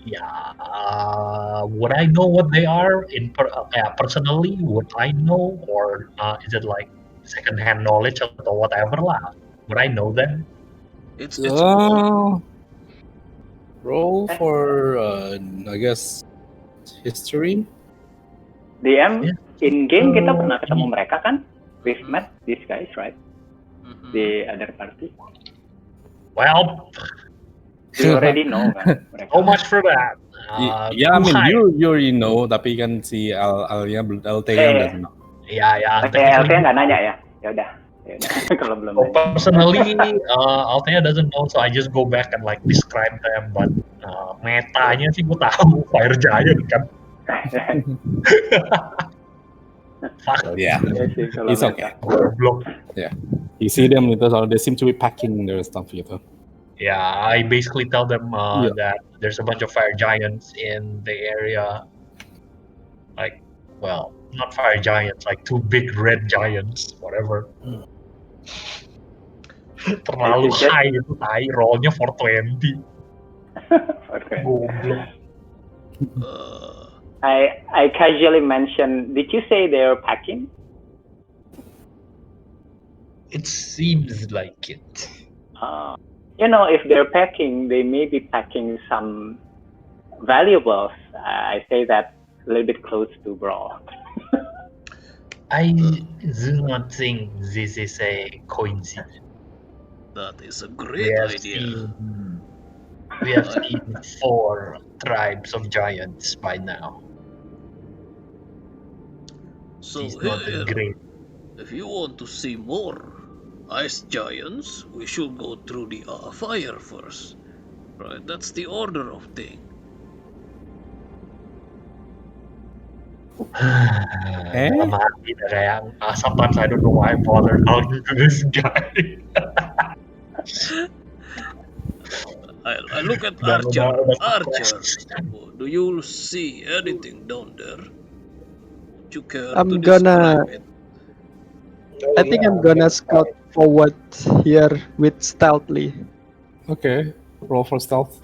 Yeah, would I know what they are personally? Would I know, or is it like secondhand knowledge or whatever lah? Would I know them? It's more. Roll for I guess history. DM Yeah. in game kita pernah ketemu mereka kan? We've met these guys, right? The other party. Well, You already know kan mereka. so much for that. Yeah, I too mean high. you already know, tapi kan si Alnya doesn't. Yeah, LT technically. nggak nanya ya? Ya udah. Kalau belum So nanya. personally, Althea doesn't know, so I just go back and like describe them. But metanya sih gue tahu Fire Giant kan. Fuck. So, yeah, Kalau it's okay. Goblok. Yeah, you see them gitu, so they seem to be packing their stuff gitu. Yeah, I basically tell them that there's a bunch of fire giants in the area. Like, well, not fire giants, like two big red giants, whatever. Terlalu high itu, rollnya 420. Okay. Goblok. I casually mentioned. Did you say they're packing? It seems like it. If they're packing, they may be packing some valuables. I say that a little bit close to Brawl. I do not think this is a coincidence. That is a great idea. We have seen 4 tribes of giants by now. So It's not a great. if you want to see more ice giants, we should go through the fire first. Right, that's the order of things. Dalam hati kayak sometimes I don't know why I bother talking to this guy. I look at Archer. Archer, do you see anything down there? Would you care to describe it? I think I'm gonna scout forward here with stealthily. Okay, roll for stealth.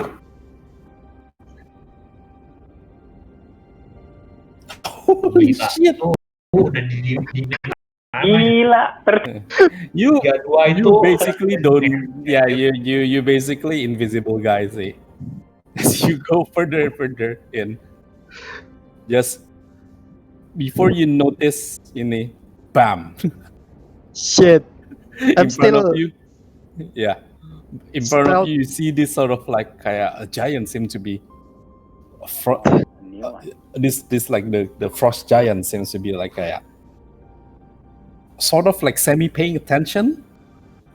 Holy shit! Udah di Gila. You basically don't. Yeah, you basically invisible guys. As you go further in, just before you notice ini, bam! Shit. I'm in front still. of you. Yeah, in front of you, you see this sort of like a giant seem to be. This like the frost giant seems to be like a sort of like semi paying attention,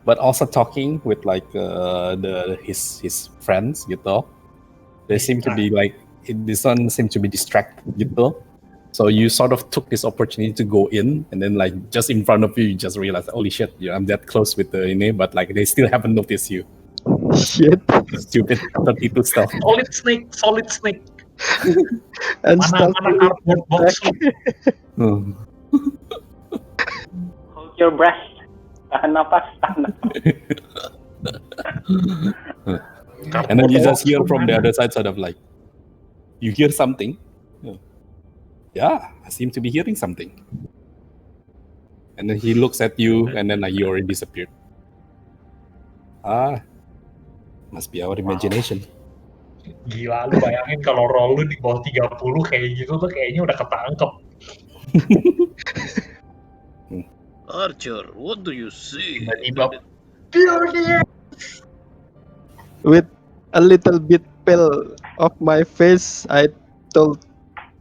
but also talking with like his friends gitu. They seem to be like this one seems to be distracted gitu. So you sort of took this opportunity to go in, and then like just in front of you, you just realize, holy shit, I'm that close with the ini, but like they still haven't noticed you. Shit. Stupid 32 stuff. Solid snake. And Mana cardboard box. Hold your breath. Tahan napas. And then you just hear from the other side, sort of like, you hear something. Yeah, I seem to be hearing something. And then he looks at you, and then like you already disappeared. Must be our imagination. Gila, lu bayangin kalau roll lu di bawah 30 kayak gitu tuh kayaknya udah ketangkep. Archer, what do you see? With a little bit pale of my face, I told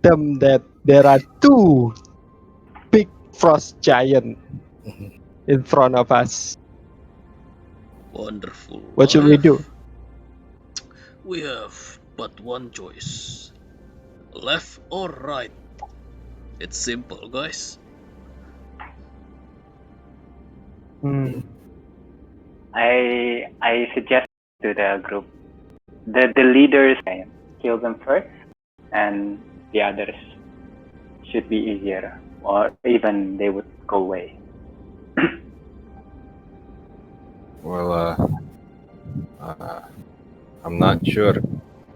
them that there are 2 big frost giants in front of us. Wonderful. What should we do? We have but one choice. Left or right. It's simple, guys. I suggest to the group, the leaders kill them first, and the others should be easier, or even they would go away. Well, I'm not sure.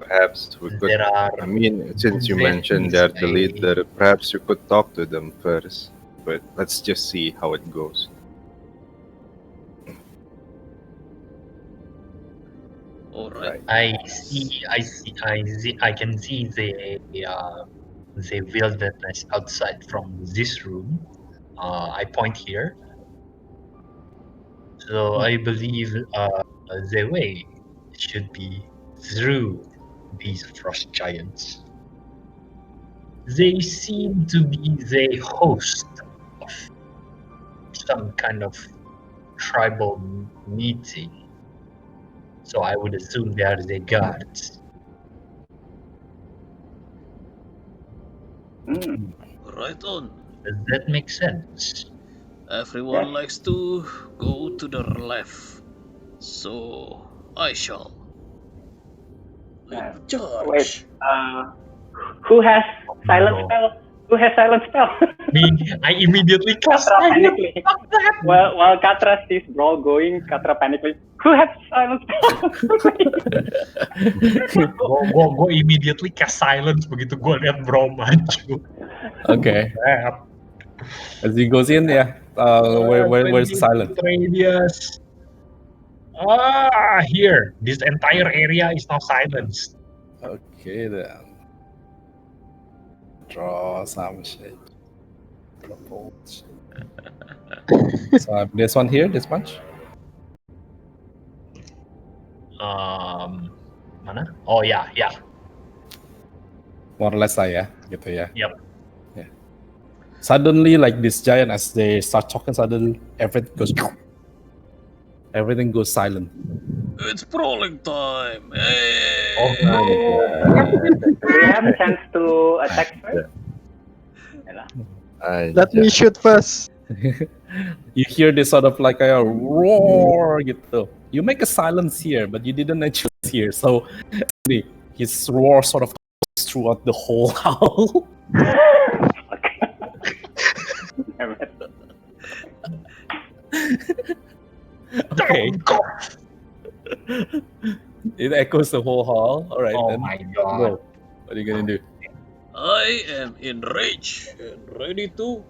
Perhaps we could. There are I mean, since you mentioned Yes, they're the leader, perhaps you could talk to them first. But let's just see how it goes. All right. I can see the wilderness outside from this room. I point here. So I believe the way should be through these frost giants. They seem to be the host of some kind of tribal meeting. So I would assume they are the guards. Right on. Does that make sense? Everyone Yes. likes to go to the left. So I shall. Yeah. Charge. Wait. Who has silent No. spell? Who has silent spell? Me, I immediately cast Katra silence. panically. While Katra sees Brawl going, Katra panically. Who has silent spell? Gue immediately cast silence begitu gue lihat bro maju. Okay. As he goes in, where's the silent? Radius. Here. This entire area is now silenced. Okay then. Draw some shit. Propose. So I have this one here, this bunch. Mana? Oh ya, ya. More or less lah ya, gitu ya. Yep. Yeah. Suddenly, like this giant, as they start talking, suddenly everything goes silent. It's brawling time. Hey. Oh, Do we have a chance to attack first? Let me shoot first. You hear this sort of like a roar, gitu. You make a silence here, but you didn't actually hear. So his roar sort of goes throughout the whole house. Okay. It echoes the whole hall. All right. Oh then. my god. Go. What are you gonna do? I am enraged and ready to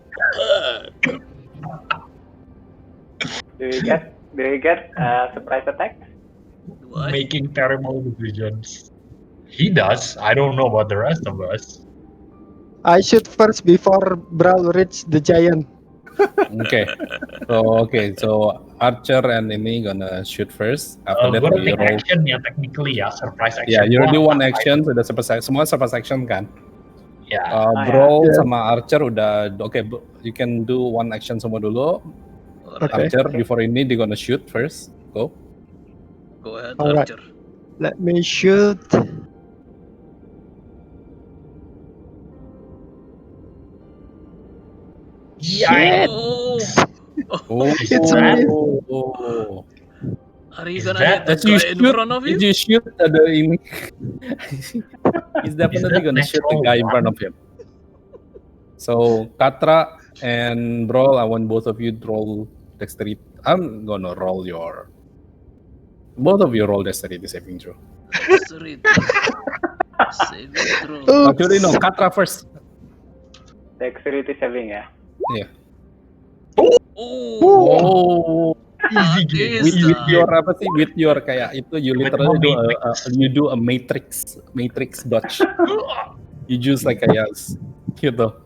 attack. Do you get surprise attack? Do I? Making terrible decisions. He does. I don't know about the rest of us. I shoot first before Brawl reach the giant. Okay. So Archer and ini gonna shoot first. After that Gue udah you take roll. action ya technically ya, surprise action. Yeah, you already Gua one apa action, sudah semua surprise action kan? Ya. Brawl Yeah. sama Archer udah oke. You can do one action semua dulu. Okay. Archer before ini they gonna shoot first. Go. Go ahead, Alright. Archer. Let me shoot. Yeah. Oh. It's a miss. Oh. Are you Is gonna that- hit the guy in front of you? Did you shoot the ini? He's definitely that gonna shoot the natural guy in one? front of him. So Katra and Brawl, I want both of you to roll dexterity. I'm gonna roll your. Both of you roll dexterity saving throw. Dexterity. Saving throw. Oops. Actually, no, Katra first. Dexterity saving ya. Yeah. Oh. Oh, Easy game. Is with that? your apa sih? With your kayak itu, you literally do a Matrix. matrix dodge. You use like kayak gitu.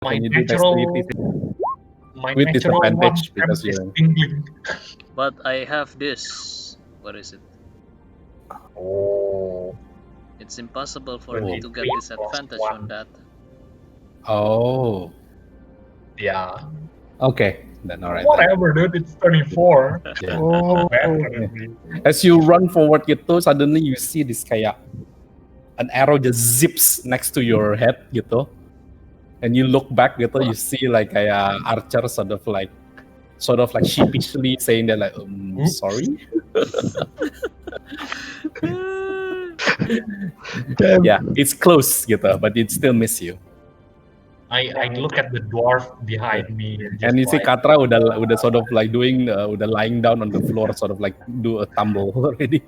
My Can you do natural, dexterity my with natural disadvantage one because is you're- tingling. But I have this. What is it? Oh. It's impossible for Oh. me to get disadvantage on that. Oh, Yeah. okay. Then all right. Whatever, dude. It's 24. Yeah. Oh. As you run forward gitu, suddenly you see this kayak an arrow just zips next to your head gitu, and you look back gitu, you see like kayak Archer sort of like sheepishly saying that like sorry. Damn. Yeah, it's close gitu, but it still miss you. I look at the dwarf behind me And you just see like, Katra udah sort of like doing udah lying down on the floor, sort of like do a tumble already.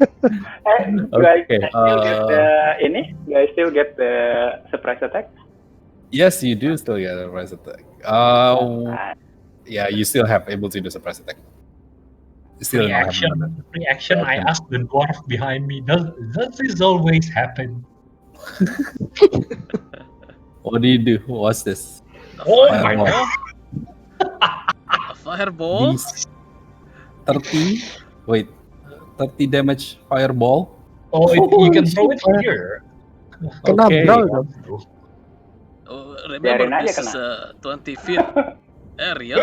Guys, Okay. Do I still get the surprise attack? Yes, you do still get a surprise attack. Yeah, you still have able to do surprise attack. You still don't have another. Reaction. I Reaction. asked the dwarf behind me, does this always happen? What do you do? What's this? Oh my Fireball. god! A fireball. These 30. Wait, 30 damage fireball. Oh, you can throw it Holy here. Kena Okay. brawl dong. Remember, Biarin aja this is kena. a 20 feet area.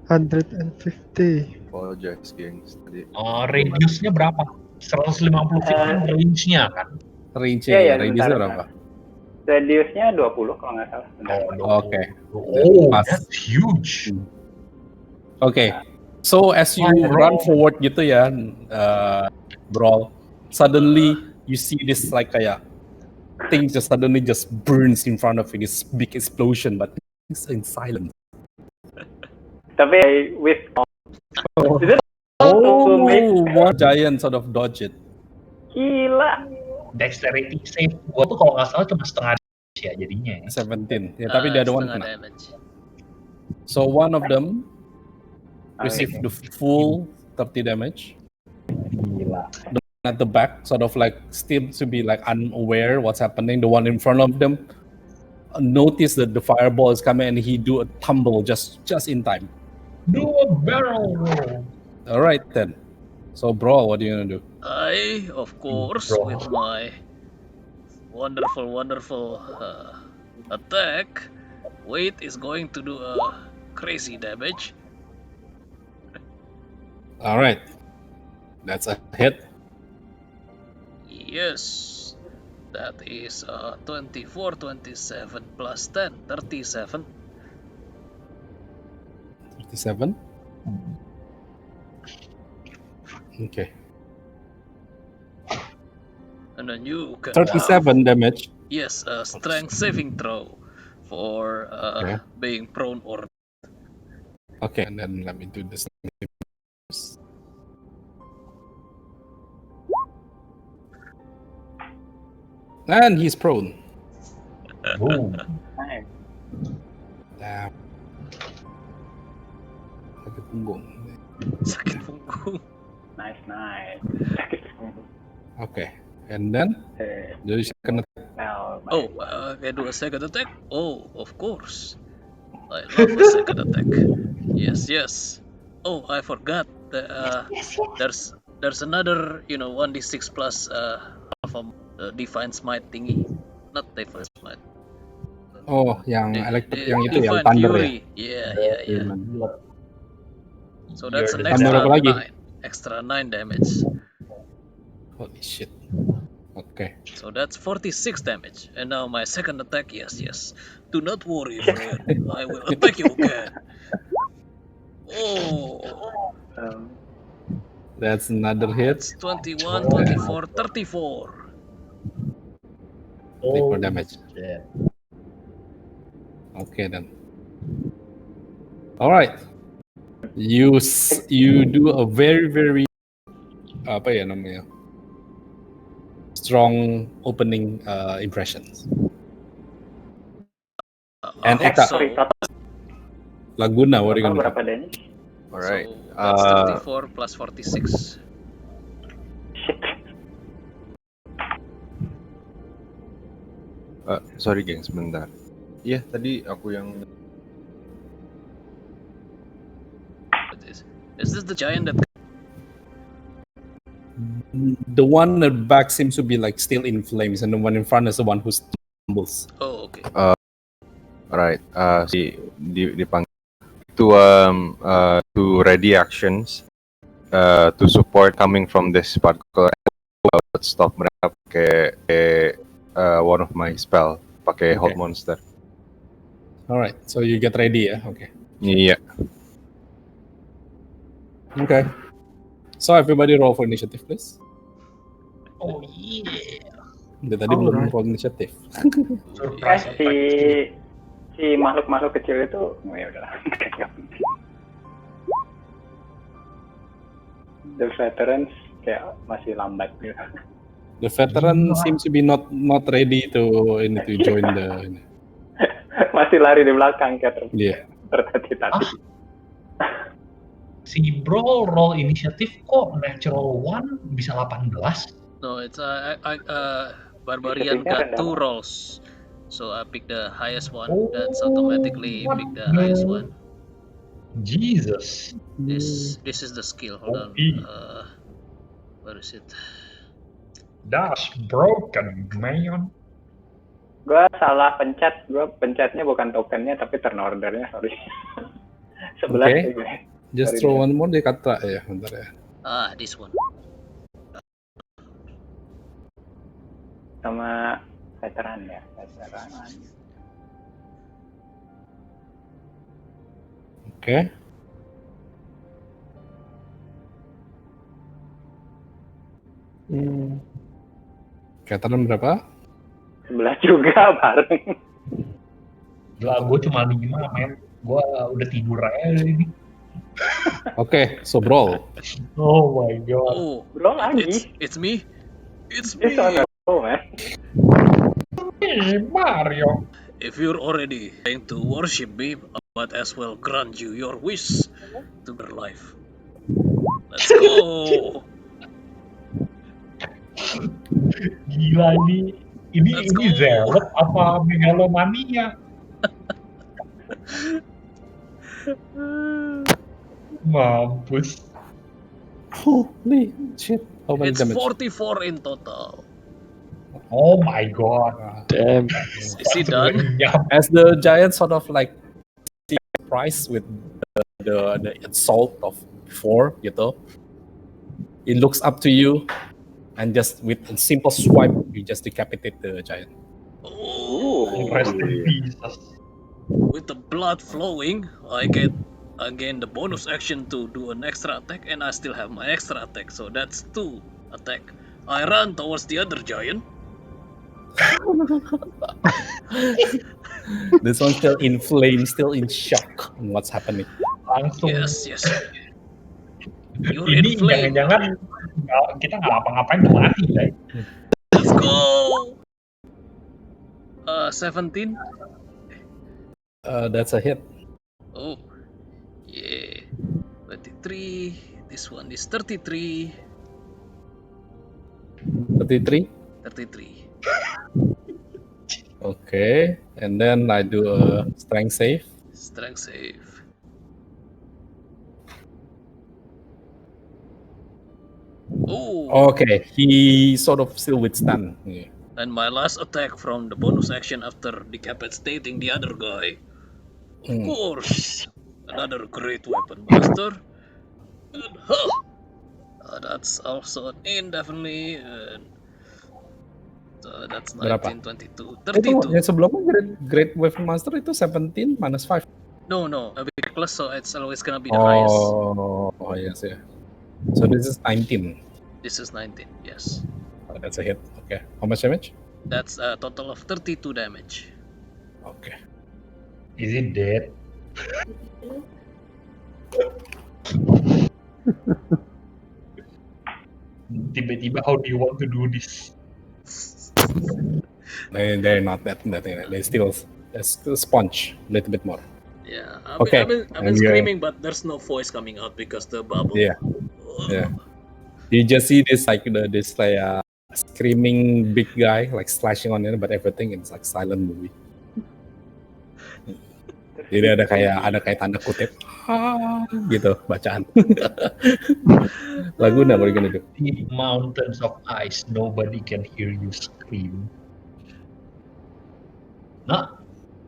150. Apologize, gengs. Tadi Radiusnya berapa? 150 feet kan range-nya kan? Range-nya Iya, ya, radiusnya bentar, berapa? Radiusnya 20 kalau nggak salah. Bentar. Oke. Oh, Pas. that's huge. Okay. So as you run forward gitu ya, Brawl, suddenly you see this like kayak thing just suddenly just burns in front of you, this big explosion, but it's in silence. Tapi with is it Oh, to make one giant sort of dodge it. gila? Dexterity save gua tuh kalau nggak salah cuma setengah damage ya jadinya. 17. Ya, tapi the other one Setengah kena. damage. So one of them receive the full 30 damage. Gila. The one at the back sort of like still to be like unaware what's happening. The one in front of them notice that the fireball is coming and he do a tumble just in time. Do a barrel roll. All right then. So Brawl, what are you gonna do? I, of course, Bro. with my wonderful attack, Wade is going to do a crazy damage. All right. That's a hit. Yes, that is 24, 27 plus 10, 37. 37. Okay. And then you can 37 damage. yes, a strength saving throw for Okay. being prone or Okay, and then let me do this. And he's prone. Boom. Nice. Damn. Sakit punggung. sakit punggung. Nice. Okay, and then do you second attack? Now, Oh, can I do a second attack? Oh, of course. I love a second attack. Yes. Oh, I forgot. There's another 1d6 plus divine smite thingy. Not divine smite. Oh, yang elektrik yang itu ya, Divine thunder ya. Fury. Yeah. So that's an Tambah berapa lagi? extra 9 damage. Holy shit. Okay. So that's 46 damage. And now my second attack, yes. Do not worry, friend. I will attack you again. Oh, That's another hit. it's 21, 24, 34. 34 damage. Yeah. Okay then. All right. You do a very apa ya namanya? Strong opening impressions. And I hope Eka. so. Laguna, what are you total gonna berapa damage? Alright. So that's 34 plus 46. Shit. Sorry geng, sebentar. Iya, tadi aku yang Is this the giant that? The one at the back seems to be like still in flames, and the one in front is the one who stumbles. Oh, okay. alright. Dipanggil to ready actions to support coming from this particular stop mereka pakai one of my spell pakai hold Okay. monster. All right, so you get ready, ya? Okay. Iya. Okay. So everybody roll for initiative, please. Oh yeah. Dia tadi belum roll initiative. Surprise attack. Si makhluk kecil itu, ya udah. The veterans kayak masih lambat gitu. The veteran seems to be not ready to join the. Masih lari di belakang kayak Yeah. tertati-tati. Si bro roll initiative kok natural one bisa 18? No, it's Barbarian got 2 rolls. So I picked the highest one. That's automatically pick the highest one. Jesus. This is the skill. Hold on. Where is it? That's broken, man. Gue salah pencet, gue pencetnya bukan tokennya tapi turn ordernya, sorry. 11 Okay. gue. Just throw one more di kata ya, bentar ya. This one. Sama veteran ya, veteran. Oke. Veteran berapa? 11 juga bareng. Gila, gue cuma 5, men. Gue udah tidur aja ini. Oke, so brawl. Oh my god. Oh, Bro lagi. it's me. It's me. It's on a roll, man. Hey, Mario. If you're already trying to worship me, I might as well grant you your wish to your life. Let's go. Gila ini Let's go. Zealot apa megalomania? Mampus. Holy shit. How many It's damage? 44 in total. Oh my god. Damn. Is he done? As the giant sort of like surprised with the insult of before, gitu, it looks up to you, and just with a simple swipe, you just decapitate the giant. Oh, Rest in peace. with the blood flowing, I gain the bonus action to do an extra attack, and I still have my extra attack, so that's 2 attack. I run towards the other giant. This one still in flames, still in shock on what's happening. Langsung. Yes. You're Ini in flame. jangan-jangan kita nggak ngapa-ngapain tuh mati, guys. Let's go. 17. That's a hit. Oh, yeah. 23. This one is 33. 33. 33. Okay, and then I do a strength save. Strength save. Oh. Okay, he sort of still withstand. Yeah. And my last attack from the bonus action after decapitating the other guy. Of course, another great weapon master. And, that's also an definitely. So that's 19, 22, 32. Yang sebelumnya great weapon master itu 17 minus 5. No, a big plus, so it's always gonna be the highest. Oh yes, yeah. So this is 19. This is 19, yes. Oh, that's a hit. Okay. How much damage? That's a total of 32 damage. Okay. Is it dead? Tiba-tiba, how do you want to do this? They're not that. They still sponge a little bit more. Yeah, Okay. I've been screaming, but there's no voice coming out because the bubble. Yeah. Yeah. You just see this screaming big guy like slashing on it, but everything is like silent movie. Jadi ada kayak tanda kutip gitu bacaan. Lagu what are you gonna do? Deep mountains of ice, nobody can hear you scream. Nah,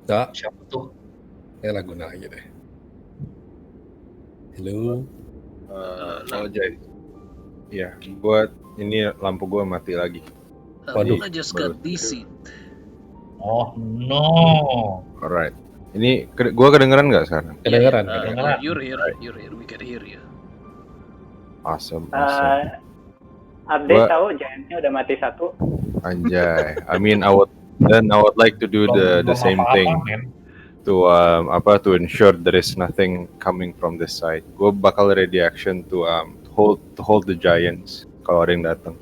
siapa tuh? Ya lagu lagi deh. Hello. Apologize. Ya, buat ini lampu gua mati lagi. Waduh. I just got DC. Oh no. Alright. Ini gua kedengeran nggak sekarang? Kedengeran. You're here. We can hear you. Awesome. Update tahu giantnya udah mati 1. Anjay. I mean, I would like to do the same thing to ensure there is nothing coming from this side. Gue bakal ready action to hold the giants kalau ada yang datang.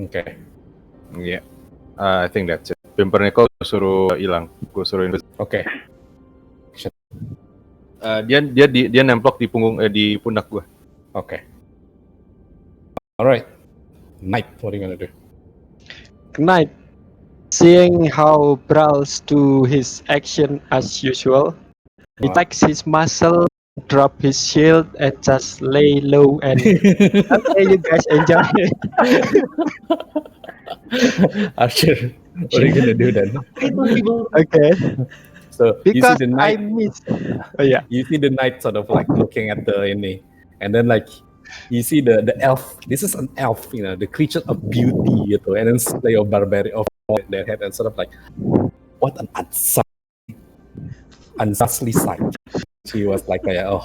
Oke. Yeah. I think that's it. Pimpernickel gue suruh hilang. Gue suruh Oke. dia nemplok di punggung di pundak gue. Oke. Alright. Knight, what are you gonna do? Knight, seeing how Browse do his action as usual, he takes his muscle, drop his shield, and just lay low and okay, you guys enjoy it. Archer, what are you gonna do then? Okay, So because you see the I knight. miss. Oh yeah. You see the knight sort of like looking at the ini, and then like you see the elf. This is an elf, you know, the creature of beauty, gitu, and then slay of barbarian of their head, and sort of like, what an unseemly sight. She was like, oh.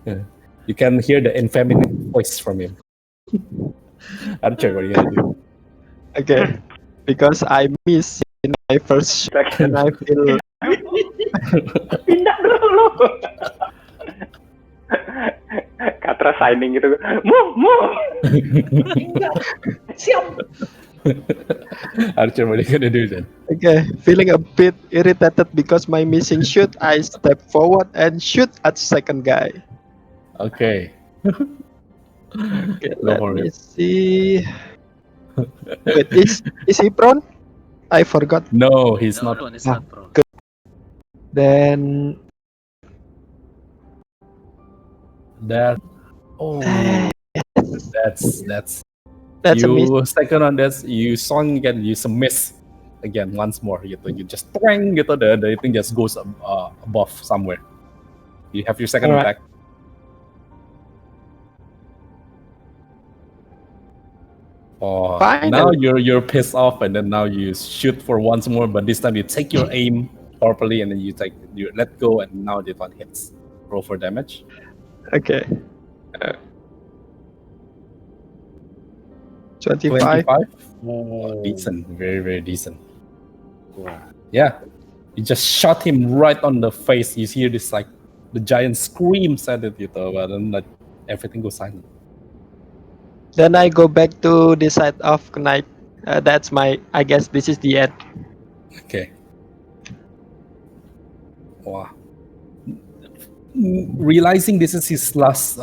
Yeah. You can hear the effeminate voice from him. Archer, what are you gonna do? Okay, because I miss in my first shot and I feel Pindah dulu. Katra signing gitu. Move. Siap. Archer, what are you gonna do then? okay, feeling a bit irritated because my missing shoot. I step forward and shoot at second guy. Okay. Okay, Go let for me it. see. Wait, is he prone? I forgot. No, he's No, not. no, it's not prone. Then That. Oh, that's that's a miss. you second on this. You song again. You miss again once more. You just twang. The thing just goes above somewhere. You have your second Alright. attack. Oh, Finally. now you're pissed off, and then now you shoot for once more, but this time you take your aim properly, and then you let go, and now the one hits. Roll for damage. Okay. 25. Oh, decent, very very decent. Yeah, you just shot him right on the face. You hear this like the giant screams at it, but then like everything goes silent. Then I go back to the side of Knight. That's my. I guess this is the end. Okay. Wow. Realizing this is his last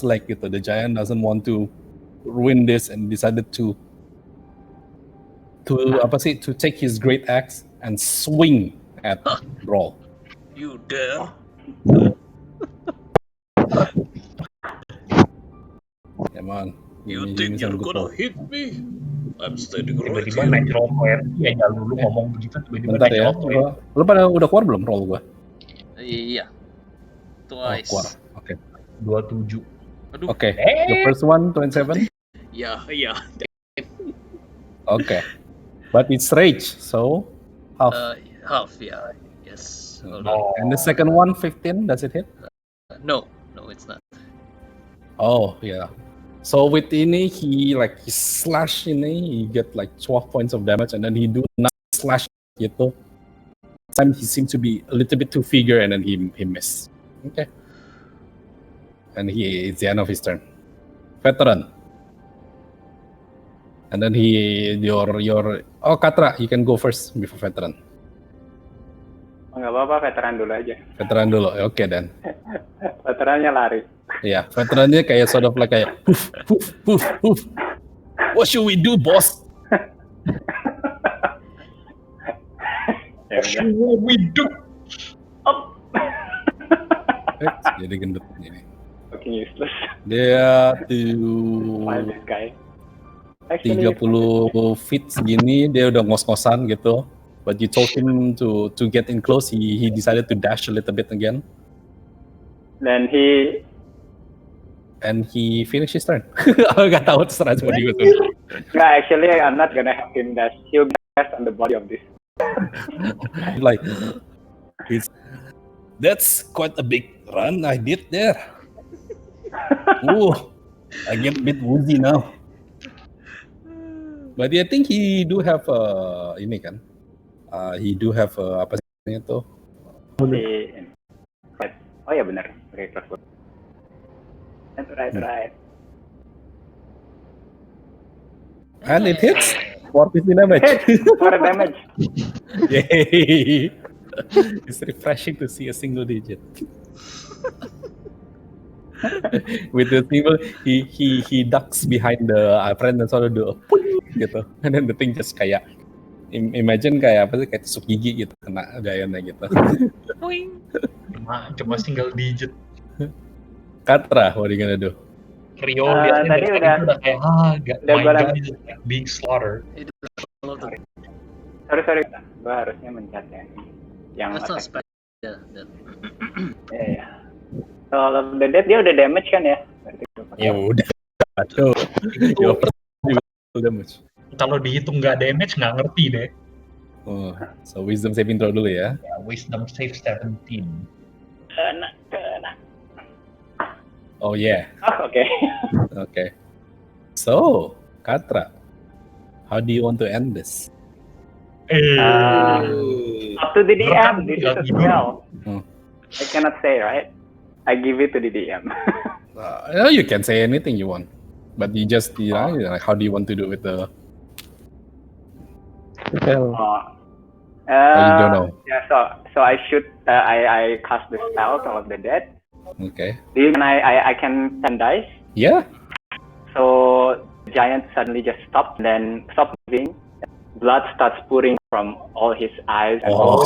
leg, the giant doesn't want to ruin this and decided to take his great axe and swing at Brawl. You dare? Come on. You Give me think some you're good gonna roll. hit me? I'm standing right Tiba-tiba here. natural poet ya jangan lu ngomong begitu tiba-tiba Bentar ya. natural poet. Lu pada udah keluar belum roll gua? Iya. Twice. Keluar. Oke. 27. Aduh. Oke. The first one 27. Iya. Okay. But it's rage, so half. Half, yeah. Yes. Hold on. Oh. And the second one 15, does it hit? No, it's not. Oh, yeah. So with ini, he slash ini, he get like 12 points of damage, and then he do 9 slash gitu. Time he seems to be a little bit too figure, and then he miss. Okay. And it's the end of his turn. Veteran. And then Katra, you can go first before veteran. Oh, nggak apa-apa, veteran dulu aja. Veteran dulu, oke dan. Veterannya lari. Iya, veterannya kayak sort of like kayak poof. What should we do, boss? Ya udah. We do. Jadi gendut ini. Fucking useless. Dia Find this guy. 30 feet segini, dia udah ngos-ngosan gitu. But you told him to get in close, he decided to dash a little bit again. Then he finished his turn. Gak tahu terserah cuma dia tuh. no, actually I'm not gonna help him dash. He'll dash on the body of this. Like, that's quite a big run I did there. Ooh, I get a bit woozy now. But I think he do have he do have apa sih itu? Oh ya benar. Oke, crossbow. Right. And it hits for 50 damage. For damage. Yay! It's refreshing to see a single digit. With the symbol, he ducks behind the friend dan selalu do a puing gitu, and then the thing just kayak imagine kayak apa sih, kayak tusuk gigi gitu kena giantnya gitu. Cuma single digit. Katra, what are you gonna do? Rio liatnya tadi dari udah- tadi udah kayak udah my gua guy is like being slaughtered. Sorry. Gue harusnya mencet ya. Yang That's not attack. spell. Yeah, that. Iya. Soul of the Dead dia udah damage kan ya? Berarti gua pakai. Ya udah, aduh, your first damage. Kalau dihitung nggak damage nggak ngerti deh. Oh, so wisdom saving throw dulu ya. Wisdom save 17. Kena. Oh yeah, Oh, oke. okay. So, Katra, how do you want to end this? Up to the DM. This is a spell. Hmm. I cannot say, right? I give it to the DM. You can say anything you want, but you just like, how do you want to do with the? Spell. You don't know. Yeah, so I shoot. I cast the spell Soul of the Dead. Okay. Then I can send dice. Yeah. So the giant suddenly just stopped, then stopped moving. Blood starts pouring from all his eyes and all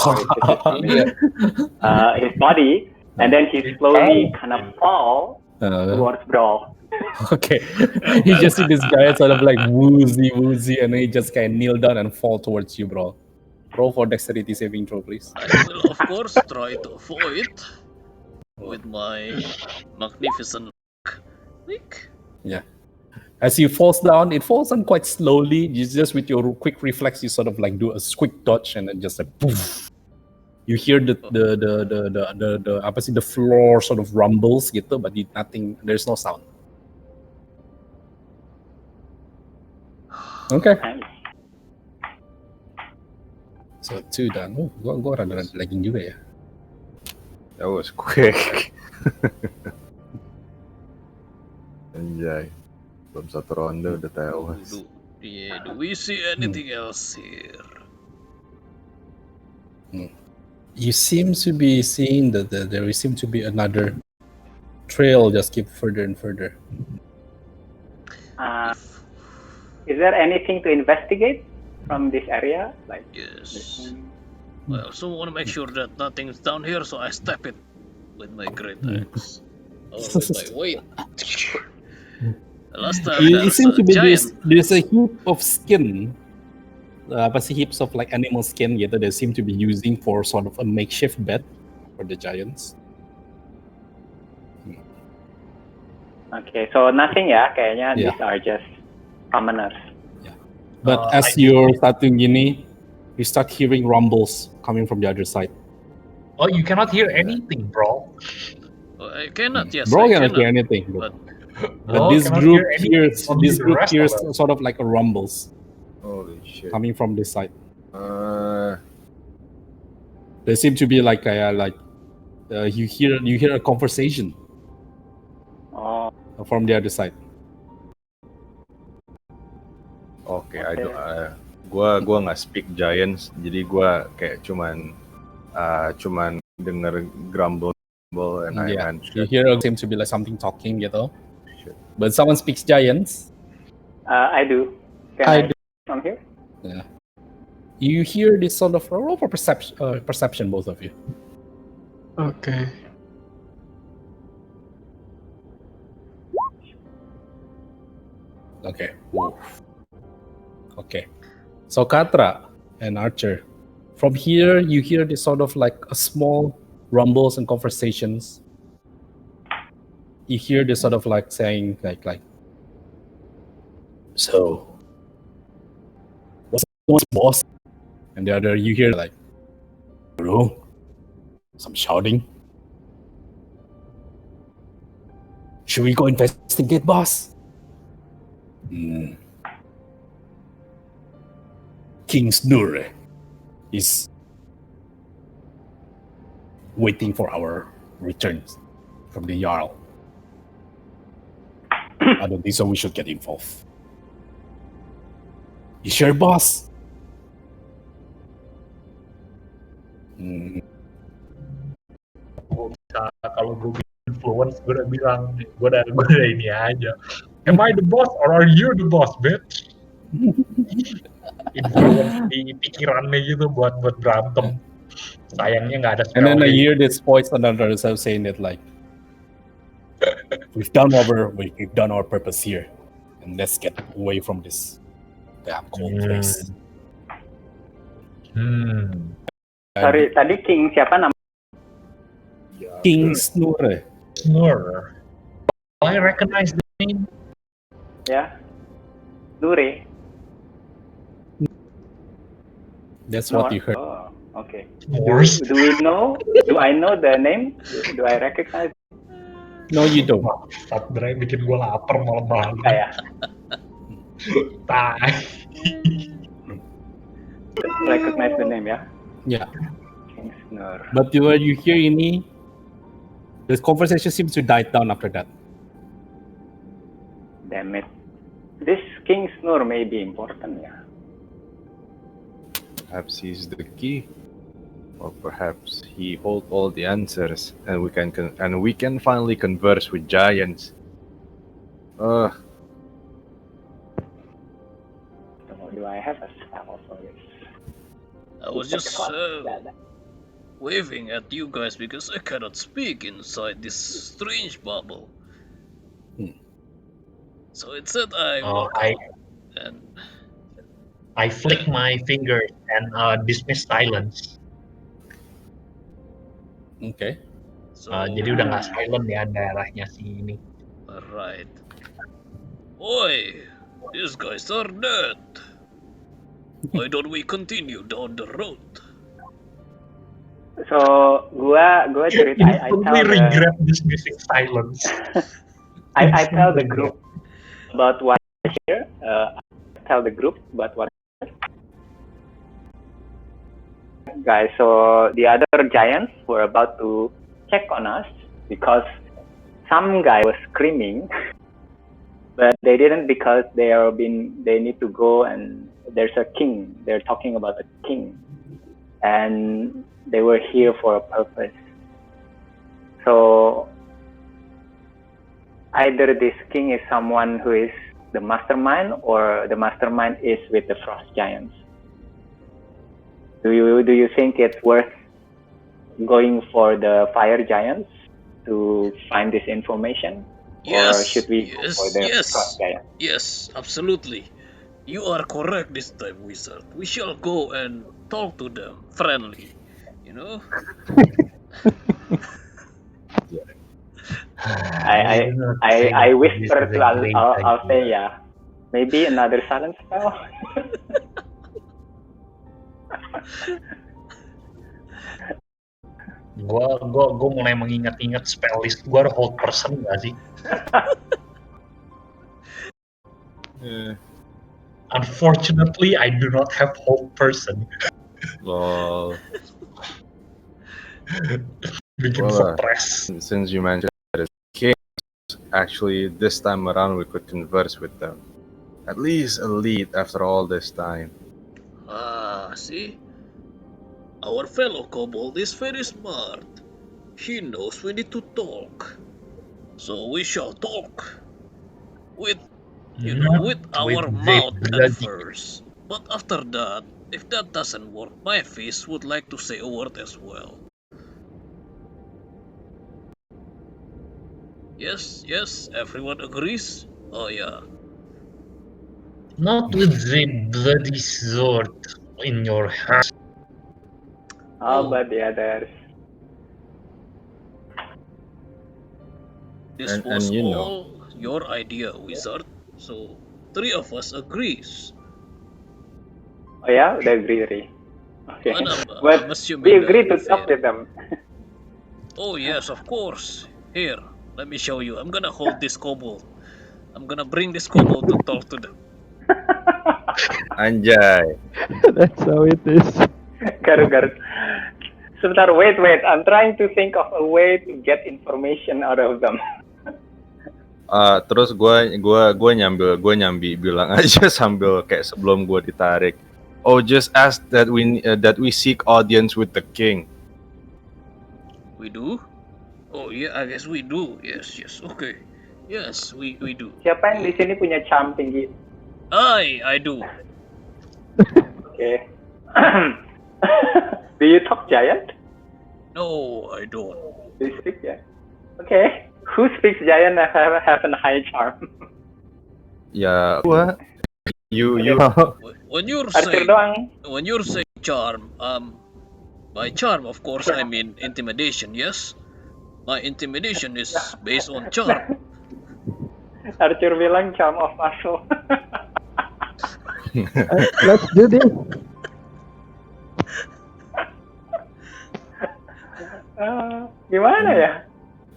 his body, and then he slowly kind of fall towards Brawl. Okay. You just see this guy sort of like woozy, and then he just kind of kneel down and fall towards you, bro. Roll for dexterity saving throw, please. I will, of course, try to avoid with my magnificent click. Yeah. As he falls down, it falls down quite slowly. You just with your quick reflex, you sort of like do a quick dodge and then just like poof. You hear the apa sih, the floor sort of rumbles gitu, but nothing. There's no sound. Okay. So 2 done. Oh, gua rada lagging juga ya. That was quick. Anjay. Belum satu ronde udah tewas. Do we see anything else here? You seem to be seeing that there seems to be another trail just keep further and further. Is there anything to investigate from this area? Like Yes. I also want to make sure that nothing's down here, so I step it with my great axe. Or with my weight. Last time It seems to be giant. there's a heap of skin. Apa sih, heaps of like animal skin gitu. They seem to be using for sort of a makeshift bed for the giants. Okay, so nothing ya, kayaknya Yeah. these are just commoners. But as you're starting gini, you start hearing rumbles coming from the other side. Oh, you cannot hear anything, bro. I cannot, yes. Bro I cannot hear cannot. anything. But But Bro this cannot group hear anything. hears Only this the group rest of hears us. sort of like a rumbles Holy shit. coming from this side. Uh, There seem to be like you hear a conversation Oh, from the other side. Oke, gua nggak speak giants, jadi gua kayak cuman denger grumble and I Yeah, went, you shit. hear seems to be like something talking gitu. Shit. But someone speaks giants. I do. Can I I do. from here? Yeah. You hear this sort of roll for perception, both of you. Okay. Okay. Whoa. Okay. So Katra and Archer, from here you hear this sort of like a small rumbles and conversations. You hear this sort of like saying like so what's boss? And the other you hear like bro, some shouting. Should we go investigate, boss? King Snur is waiting for our returns from the Jarl. I don't think so. We should get involved. You sure, boss? Kalau gue influence, gue udah bilang, gue udah ini aja. Am I the boss or are you the boss, bitch? Influence di pikirannya gitu buat berantem. Sayangnya nggak ada And then I spellnya. hear this voice on the other side saying it like, we've done our purpose here, and let's get away from this damn cold place. Sorry, tadi King siapa nama? King Snore. Snore. I recognize the name. Ya, Nure. That's what you heard. Oh, okay. Snores. Do we know? Do I know the name? Do I recognize? No, you don't. Sebenernya bikin gue lapar malam-malam. Kayak Tai. recognize the name ya. Yeah. King Snore. But you hear ini, the conversation seems to die down after that. Damn it. This King Snore may be important ya. Perhaps he's the key, or perhaps he holds all the answers, and we can finally converse with giants. Do I have a spell for this? I was just waving at you guys because I cannot speak inside this strange bubble. So it said I flick my fingers and dismiss silence. Okay. So Jadi udah nggak silent ya daerahnya si ini. alright. Oi, these guys are dead. Why don't we continue down the road? So gua cerita. I Instantly regret dismissing silence. I tell the group about what I hear. Tell the group about what. Guys, so the other giants were about to check on us because some guy was screaming, but they didn't because they need to go and there's a king. They're talking about a king, and they were here for a purpose. So either this king is someone who is the mastermind, or the mastermind is with the Frost Giants. Do you think it's worth going for the Fire Giants to find this information? Yes. Or should we go for the Frost Giants? Yes, absolutely. You are correct this time, Wizard. We shall go and talk to them friendly. You know? I whisper to Althea, maybe another silent spell. Gue mulai mengingat-ingat spell list gue ada hold person nggak sih? Unfortunately, I do not have hold person. Lol. Bikin stress. Since you mentioned that it's kings, actually this time around we could converse with them. At least a lead after all this time. See? Our fellow kobold is very smart. He knows we need to talk. So we shall talk. With our mouth at first. But after that, if that doesn't work, my fist would like to say a word as well. Yes, everyone agrees? Oh yeah. Not with the bloody sword in your hand. How about the others? This was all your idea, Wizard. So 3 of us agrees. Oh yeah, they agree. Okay. But we agree to talk with them. Oh yes, of course. Here, let me show you. I'm gonna hold this kobold. I'm gonna bring this kobold to talk to them. Anjay. That's how it is. Garut. Sebentar, wait. I'm trying to think of a way to get information out of them. Terus gue nyambi bilang aja sambil kayak sebelum gue ditarik. Oh, just ask that we seek audience with the king. We do? Oh yeah, I guess we do. Yes, okay. Yes, we do. Siapa yang di sini punya charm tinggi? I do. Okay. Do you talk giant? No, I don't. Do you speak giant? Okay. Who speaks giant and have a high charm? Ya, gua. You. When you're Arthur saying doang. charm, by charm of course I mean intimidation. Yes, my intimidation is based on charm. Arthur bilang charm of muscle. Let's do this. Gimana ya?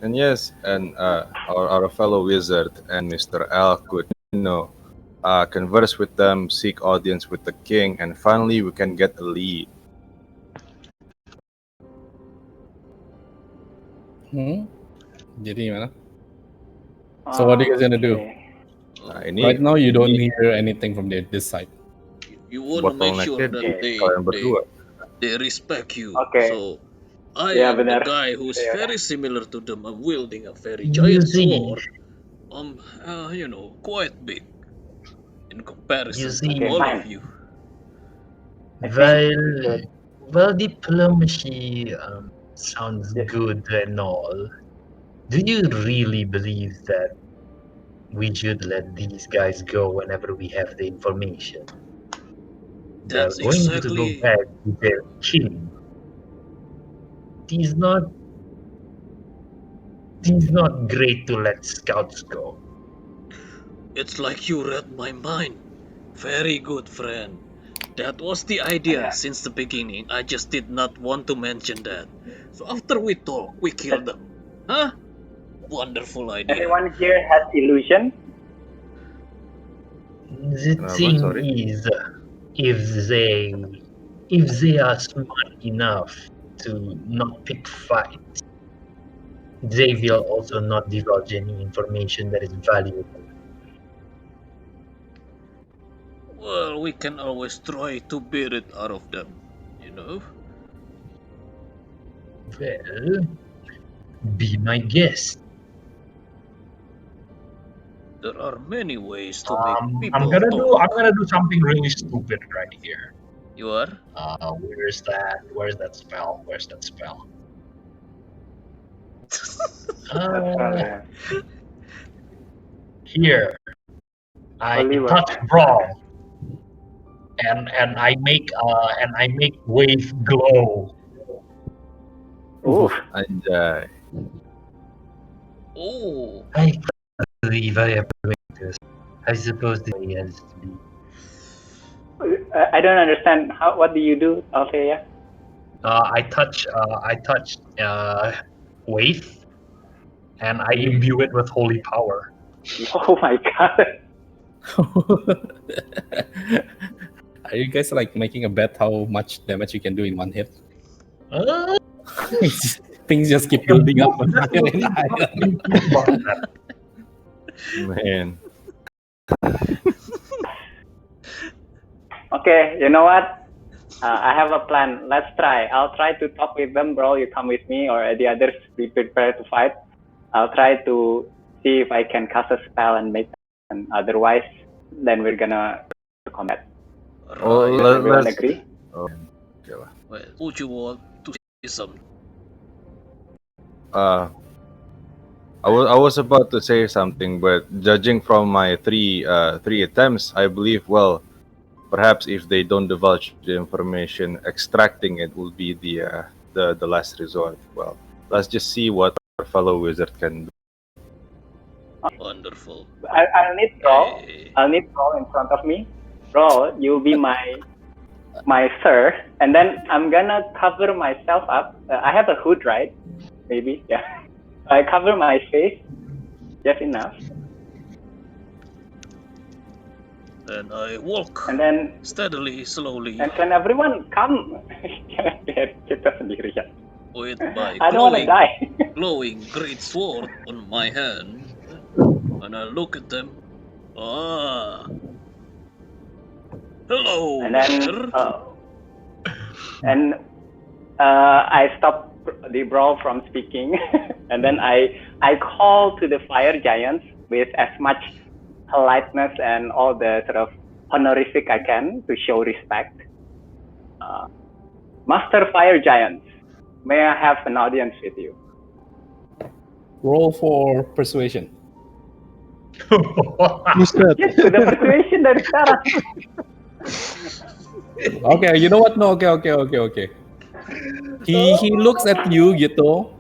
And yes, and our fellow wizard and Mr. L could, converse with them, seek audience with the king, and finally we can get a lead. Jadi gimana? So what are you guys gonna do? Nah, ini Right now you don't hear anything from this side. You want to make sure bottlenecknya that kalian berdua. they respect you. Okay. So I Yeah, am the benar. guy who's Yeah. very similar to them. I'm wielding a very You giant see. sword. Quite big in comparison You see. to all Fine. of you. Well, diplomacy sounds Yeah. good and all. Do you really believe that we should let these guys go whenever we have the information? They're That's going to exactly- go back to their king. It's not great to let scouts go. It's like you read my mind. Very good, friend. That was the idea since the beginning. I just did not want to mention that. So after we talk, we kill them. Huh? Wonderful idea. Everyone here has illusion. The Kenapa? thing Sorry? is, if they are smart enough to not pick fights, they will also not divulge any information that is valuable. Well, we can always try to beat it out of them, Well, be my guest. There are many ways to make people I'm gonna talk. do something really stupid right here. You are? Where's that spell? Here, I Holy touch word. brawl, and I make wave glow. Ooh. Anjay. Oh, I believe I am doing this. I suppose the way has to be. I don't understand. What do you do, Althea? I touch wave, and I imbue it with holy power. Oh my god. Are you guys like making a bet how much damage you can do in one hit? Things just keep building up higher and higher. Man. Okay, you know what? I have a plan. Let's try. I'll try to talk with them, bro. You come with me, or the others be prepared to fight. I'll try to see if I can cast a spell and make them. Otherwise, then we're gonna combat. Oh, Does everyone agree? Oh, okay lah. well, would you want to say something? I was about to say something, but judging from my three attempts, I believe, well, perhaps if they don't divulge the information, extracting it will be the last resort. Well, let's just see what our fellow wizard can do. Wonderful. I'll need Brawl. Hey. I'll need Brawl in front of me. Brawl, you'll be my sir, and then I'm gonna cover myself up. I have a hood, right? Maybe, yeah. I cover my face just enough, And I walk and then steadily, slowly. can everyone come? lihat kita sendirian. With my I don't wanna die. glowing great sword on my hand, and I look at them. Ah, hello And then, there. I stop the brawl from speaking, and then I call to the fire giants with as much politeness and all the sort of honorific I can to show respect. Master Fire Giants, may I have an audience with you? Roll for persuasion. Buset. Yes, to the persuasion dari sekarang. Okay, you know what? No, okay. He looks at you gitu.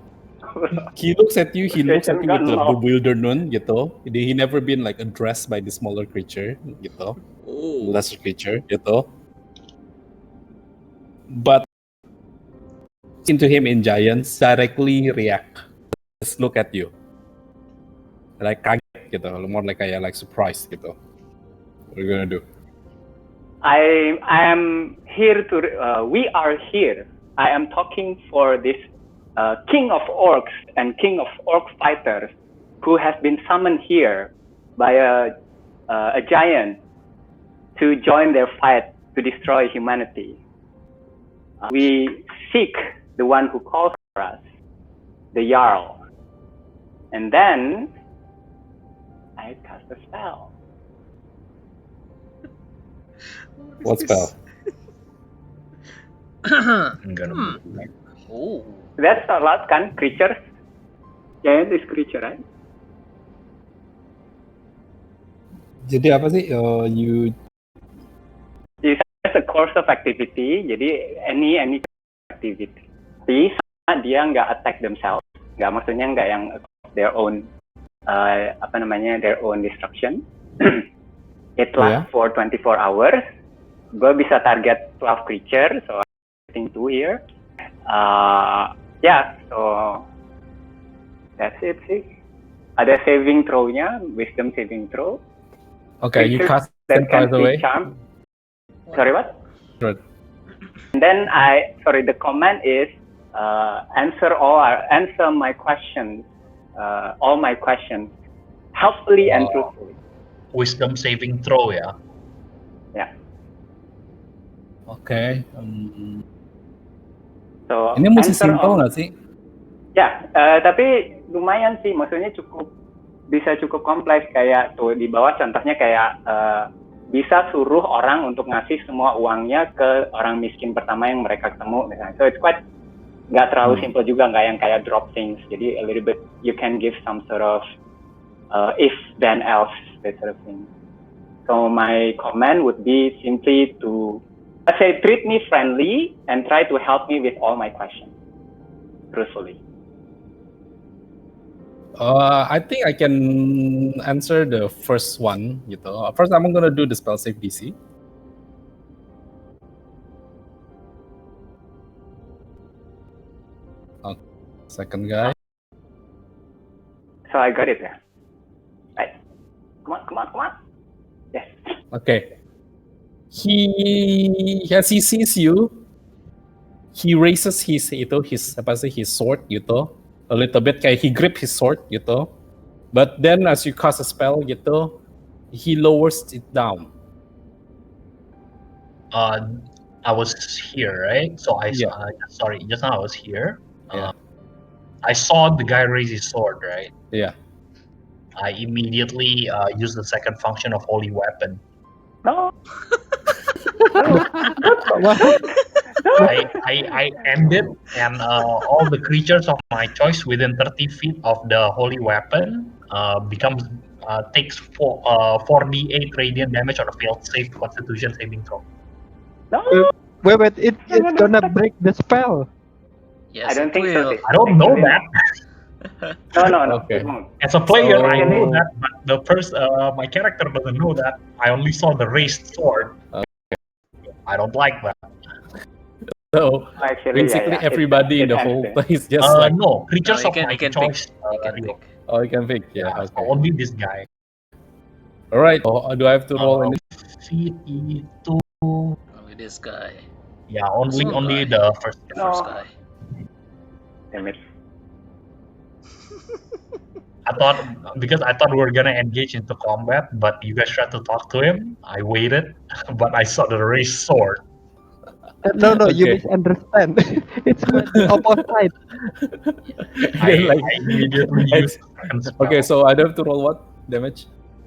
He looks at you with a bewilderment gitu. He never been like addressed by the smaller creature gitu. Oh, Lesser creature gitu. But into him in giants directly react. Just look at you. Like kaget gitu. More like kayak like surprised gitu. What are you gonna do? I am here to. We are here. I am talking for this king of orcs and king of orc fighters, who has been summoned here by a giant to join their fight to destroy humanity. We seek the one who calls for us, the Jarl, and then I cast a spell. What spell? I'm gonna move back. oh, That's a lot, kan? Creatures. Giant is creature, right? Jadi apa sih? You It's a course of activity. Jadi any activity. Tapi sama dia nggak attack themselves. Maksudnya nggak yang their own their own destruction. It lasts for 24 hours. Gue bisa target 12 creature, so I'm getting 2 here. So that's it sih. Ada saving throw-nya, wisdom saving throw. okay? You Creatures cast them that can by the way. be charmed. Sorry, what? Right. And then the command is answer my questions, all my questions, helpfully and truthfully. Wisdom saving throw ya. Yeah. Okay. So Ini mesti answer simple all- nggak sih? Ya, tapi lumayan sih, maksudnya bisa cukup kompleks, kayak tuh di bawah contohnya kayak bisa suruh orang untuk ngasih semua uangnya ke orang miskin pertama yang mereka ketemu misalnya. So it's quite nggak terlalu simple juga, nggak yang kayak drop things. Jadi a little bit you can give some sort of if then else that sort of thing. So my command would be simply to, let's say, treat me friendly and try to help me with all my questions truthfully. I think I can answer the first one gitu. First, I'm gonna do the spell save DC. Second guy. So I got it there. Right. Come on. Yes. Okay. As he sees you, he raises his sword gitu. A little bit kayak he grip his sword gitu. But then as you cast a spell gitu, he lowers it down. I was here, right? So Yeah. just now I was here. Yeah. I saw the guy raise his sword, right? Yeah. I immediately used the second function of Holy Weapon. No. I ended, and all the creatures of my choice within 30 feet of the Holy Weapon takes 4d8 radiant damage on a failed save Constitution saving throw. No. Wait, it's gonna break the spell. yes, I don't it think so. will. Sis. I don't know that. No. Okay. It won't. As a player, I know So- that, but the first my character doesn't know that. I only saw the raised sword. I don't like that. So Actually, basically yeah. everybody in It the ends whole there. place just like No, creatures No, of my you can choice. pick. oh you can pick. Yeah. So Okay. only this guy. All right. Oh, do I have to roll any? Feet itu Only this guy. Yeah, This one only guy. the first. The first No. guy. Damn it. I thought because I thought we were gonna engage into combat, but you guys tried to talk to him. I waited, but I saw the raised sword. No, you Okay. misunderstand. It's quite the opposite. Then, like, I immediately it's used second spell. okay. So I have to roll what damage?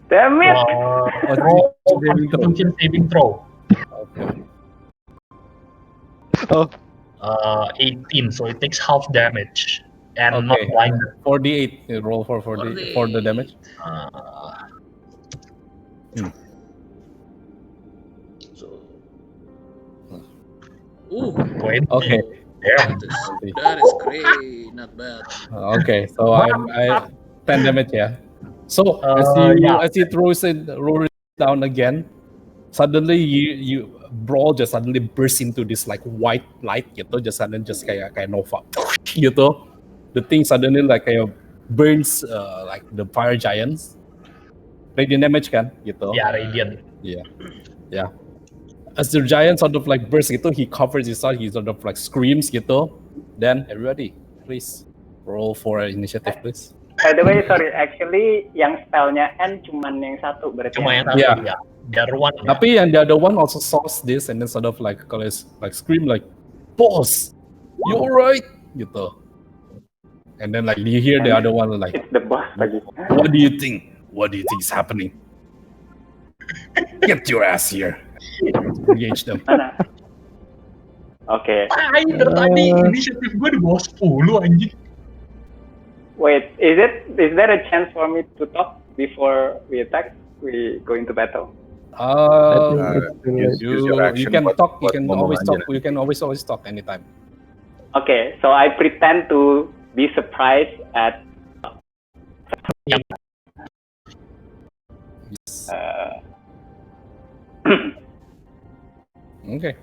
Damn it! Roll saving throw. Constitution saving throw. Okay. Oh, 18, so it takes half damage and not Okay. blinded. 48. You roll for the damage. Uh, So. Ooh. 20. Okay. Damn. That is great. Not bad. Okay. So I 10 damage. Yeah. So Yeah. as he throws it down again, suddenly you brawl just suddenly burst into this like white light gitu, just kayak nova gitu. The thing suddenly like kayak burns like the fire giants. Radiant damage kan gitu. Yeah, radiant. Yeah. As the giant sort of like bursts gitu, he covers his side, he sort of like screams gitu. Then everybody, please roll for initiative, please. By the way, sorry, actually yang spellnya N cuman yang satu berarti. Cuma yang satu Yeah. ya. The other one. Ya. Tapi yang the other one also saws this and then sort of like scream like, "Boss, you alright?" gitu. And then like you hear the other one like, It's the boss lagi. "What do you think? What do you think is happening? Get your ass here." Engage them. Mana? Oke. Dari tadi inisiatif gue di bawah 10 anjing. Wait, is there a chance for me to talk before we attack? We go into battle. Use your You action can buat- talk. You buat can ngomong always aja talk. nanti. You can always talk anytime. Okay, so I pretend to be surprised at. Okay.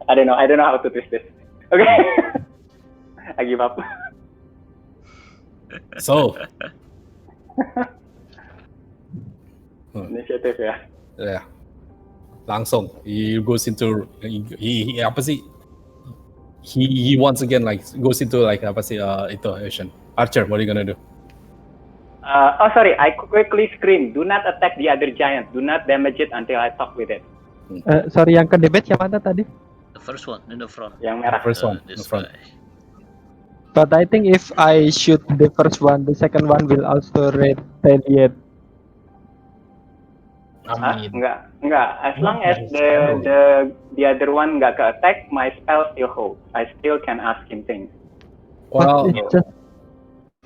I don't know how to twist this. Okay. I give up. So, Initiative ya. yeah. Langsung, he goes into he apa sih? He once again like goes into like apa sih itu action. Archer, what are you gonna do? Oh sorry, I quickly scream. Do not attack the other giant. Do not damage it until I talk with it. sorry, yang ke damage yang mana tadi? The first one in the front. Yang merah. First one, in This front. guy. But I think if I shoot the first one, the second one will also retaliate. Hah? Amin. Enggak. As long as the other one nggak ke attack, my spell still holds. I still can ask him things. Well, It just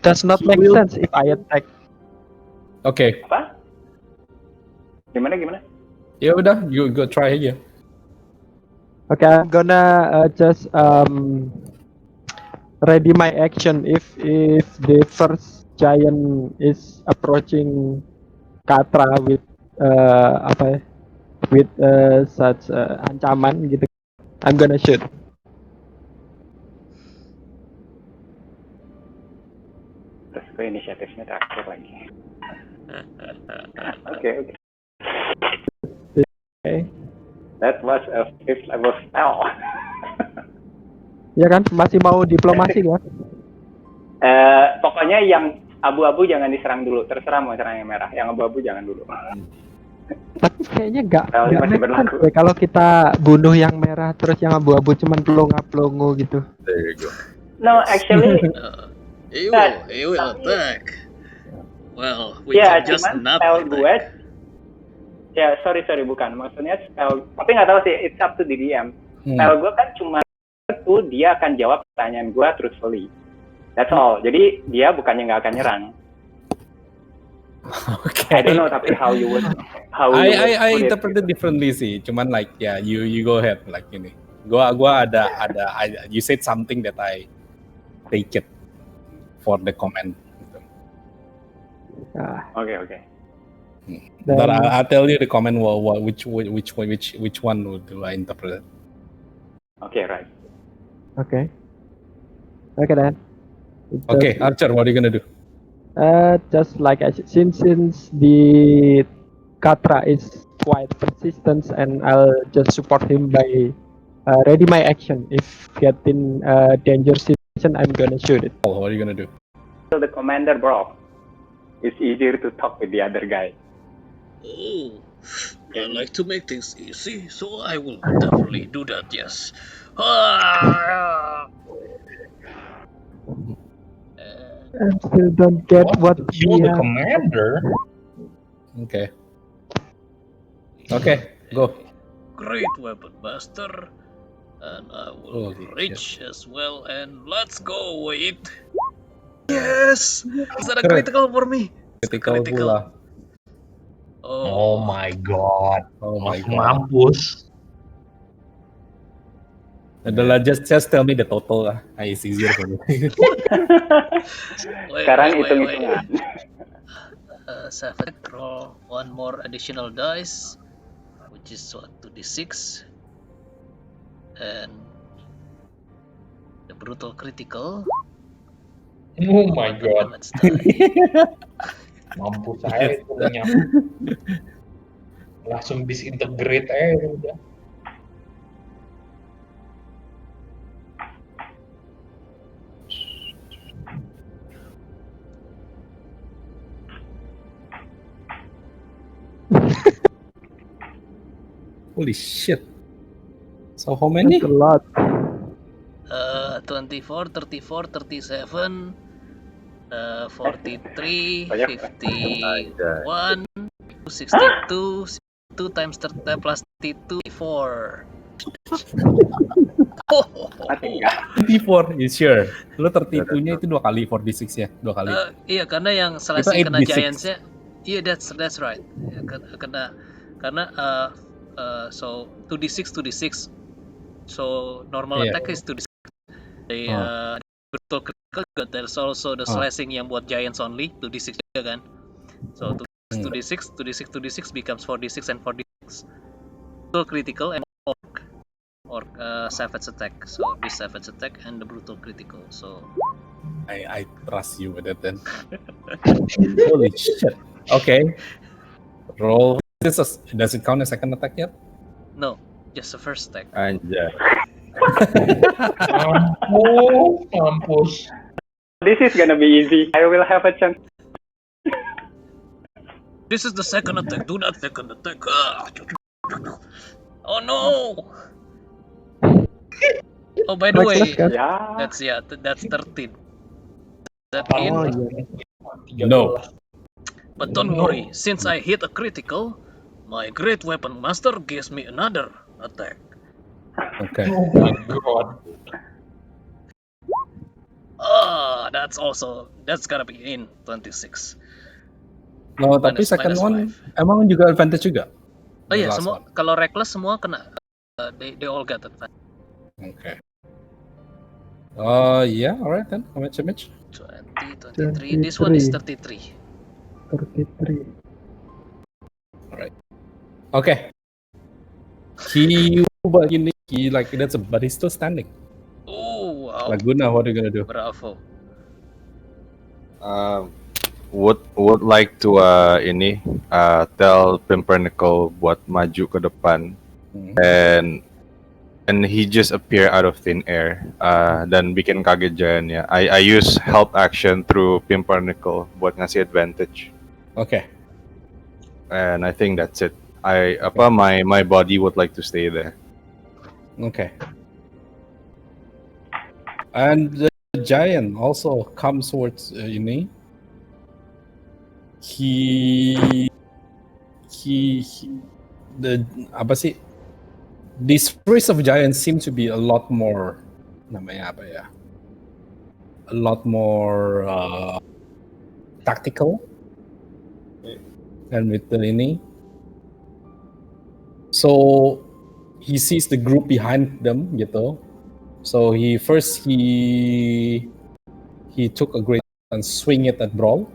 does not make sense if I attack. okay. Apa? Gimana? Ya udah, you go try aja. Okay, I'm gonna just ready my action if the first giant is approaching Katra with such ancaman gitu. I'm gonna shoot. Terus gue inisiatifnya terakhir lagi. Okay. Okay. That was a 5th level spell. Ya kan, masih mau diplomasi kan? Pokoknya yang abu-abu jangan diserang dulu. Terserah mau serang yang merah. Yang abu-abu jangan dulu. Tapi kayaknya nggak Spellnya masih make sense berlaku. deh kalau kita bunuh yang merah terus yang abu-abu cuman pelongo gitu. There you go. No, actually, He will attack. Well, we ya can just cuman not spell attack. gue. Ya sorry bukan. Maksudnya spell. Tapi nggak tahu sih. It's up to the DM. Spell gue kan cuma itu dia akan jawab pertanyaan gue truthfully. That's all. Jadi dia bukannya nggak akan nyerang. Okay. I don't know tapi how you would I put it. interpret it differently sih. Cuman like yeah, you go ahead like ini. Gua ada you said something that I take it for the comment. Okay. But I'll tell you the comment which one do I interpret. Okay, right. Okay then. Okay, Archer, what are you gonna do? Just like since the Katra is quite persistent, and I'll just support him by ready my action. If get in danger situation, I'm gonna shoot it. Oh, what are you gonna do? So the commander, bro. It's easier to talk with the other guy. Oh, I like to make things easy, so I will definitely do that, yes. I still don't get what You're we the have. commander. Okay. Okay, go. Great weapon, master. And I will Holy reach as well, and let's go, wait. Yes! Is that a Correct. critical for me? It's a Critical critical. pula. Oh my god. Oh my god. Mampus. Adalah just tell me the total lah. It's easier for me. Sekarang hitung-hitungan. Seven, roll one more additional dice, which is what, 2d6. And the brutal critical. Oh my god. Damage die. Mampus saya itu langsung disintegrate aja udah. Holy shit. So how many? That's a lot. 24, 34, 37, 43, Banyak. 51, 62, 2 times 30 plus 32, 4. Mati enggak? 34, you sure? Lu 32-nya itu 2 kali 4d6 ya? 2 kali. Iya, karena yang slashing kena 8d6. giants-nya. Iya, that's right. Ya, karena so 2d6 2d6. So normal Iya. attack is 2d6. The brutal critical, but there's also the slashing yang buat giants only 2d6 juga kan. So 2d6 becomes 4d6 and 4d6. Brutal critical and orc savage attack. So this savage attack and the brutal critical. So I trust you with it then. Holy shit. Okay. Roll. Does it count as second attack yet? no, just the first attack. Anjay. Mampus. This is gonna be easy. I will have a chance. This is the second attack. Do not second attack. Oh no! Oh, by the way, Ya. that's 13. That Oh in, yeah. No. but don't worry. Since I hit a critical, my great weapon master gives me another attack. Okay. Oh my god. That's gotta be in 26. No, tapi second minus one 5. emang juga advantage juga. Oh The iya, last semua one. kalau reckless semua kena. They all get advantage. Okay. Yeah, alright then. How much damage? 20, 23. This one is 33. 33. Okay. But he's still standing. Oh wow. Laguna, what are you gonna do? Bravo. Would like to tell Pimpernickel buat maju ke depan, and he just appear out of thin air dan bikin kaget giantnya. I use help action through Pimpernickel buat ngasih advantage. Okay. And I think that's it. My body would like to stay there. Okay. And the giant also comes towards Yuni. This race of giants seem to be a lot more tactical than with the Lini. So he sees the group behind them gitu. So he took a great and swing it at Brawl.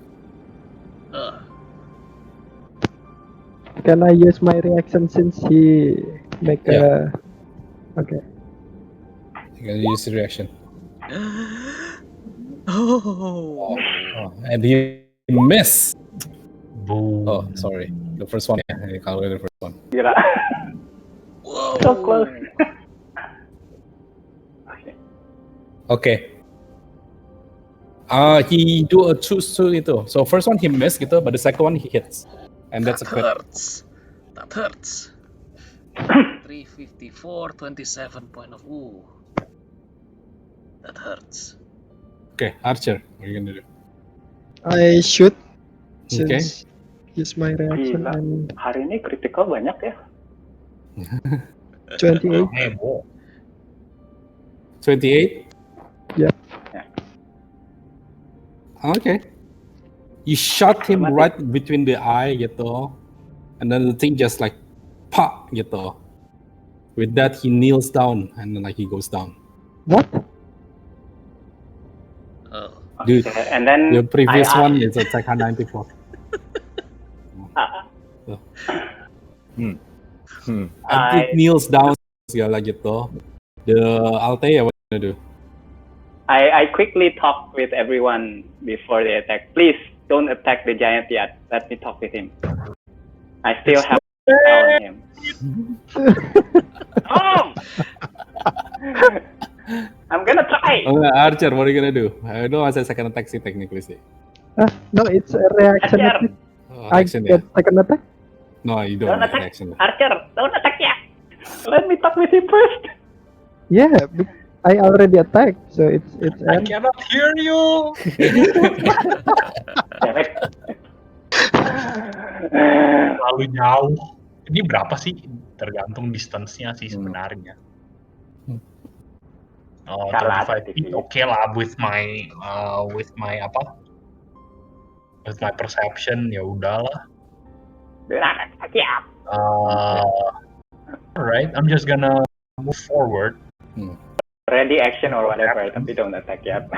Can I use my reaction since he make a... Okay. You can use the reaction. Oh. And he missed. Boom. Oh, sorry. The first one. Yeah, I calculated the first one. Gila. Whoa. So close. Okay. He do a choose itu. So first one he missed gitu, but the second one he hits, and that's a crit. hurts. That hurts. 354, 27 point of. Ooh. That hurts. Okay, Archer, what are you gonna do? I shoot. Okay. Since use my reaction Gila. and Hari ini critical banyak ya. 28. Heboh. 28. Yep. Okay. You shot him Automatic. right between the eye gitu, and then the thing just like pop gitu. With that, he kneels down and then like he goes down. What? Oh. Dude, Okay, and then your previous I one is attack 94. And it kneels down segala gitu. The Altea, what you gonna do? I quickly talk with everyone before they attack. Please don't attack the giant yet. Let me talk with him. I still have on him. Oh! I'm gonna try. Oh, Archer, what are you gonna do? I don't want to say second attack sih technically sih. No, it's a reaction Archer, attack. Oh, I action get ya? second attack. No, you don't don't. attack. Action. Archer, don't attack yet. Let me talk with him first. Yeah, I already attacked, so it's I cannot hear you. Damn it. Terlalu jauh. Ini berapa sih? Tergantung distance-nya sih sebenarnya. Oh, Salah 25 feet. tadi. Okay lah with my with my perception, ya udahlah. Yeah. Alright, I'm just gonna move forward. Ready action or whatever, tapi don't attack yet.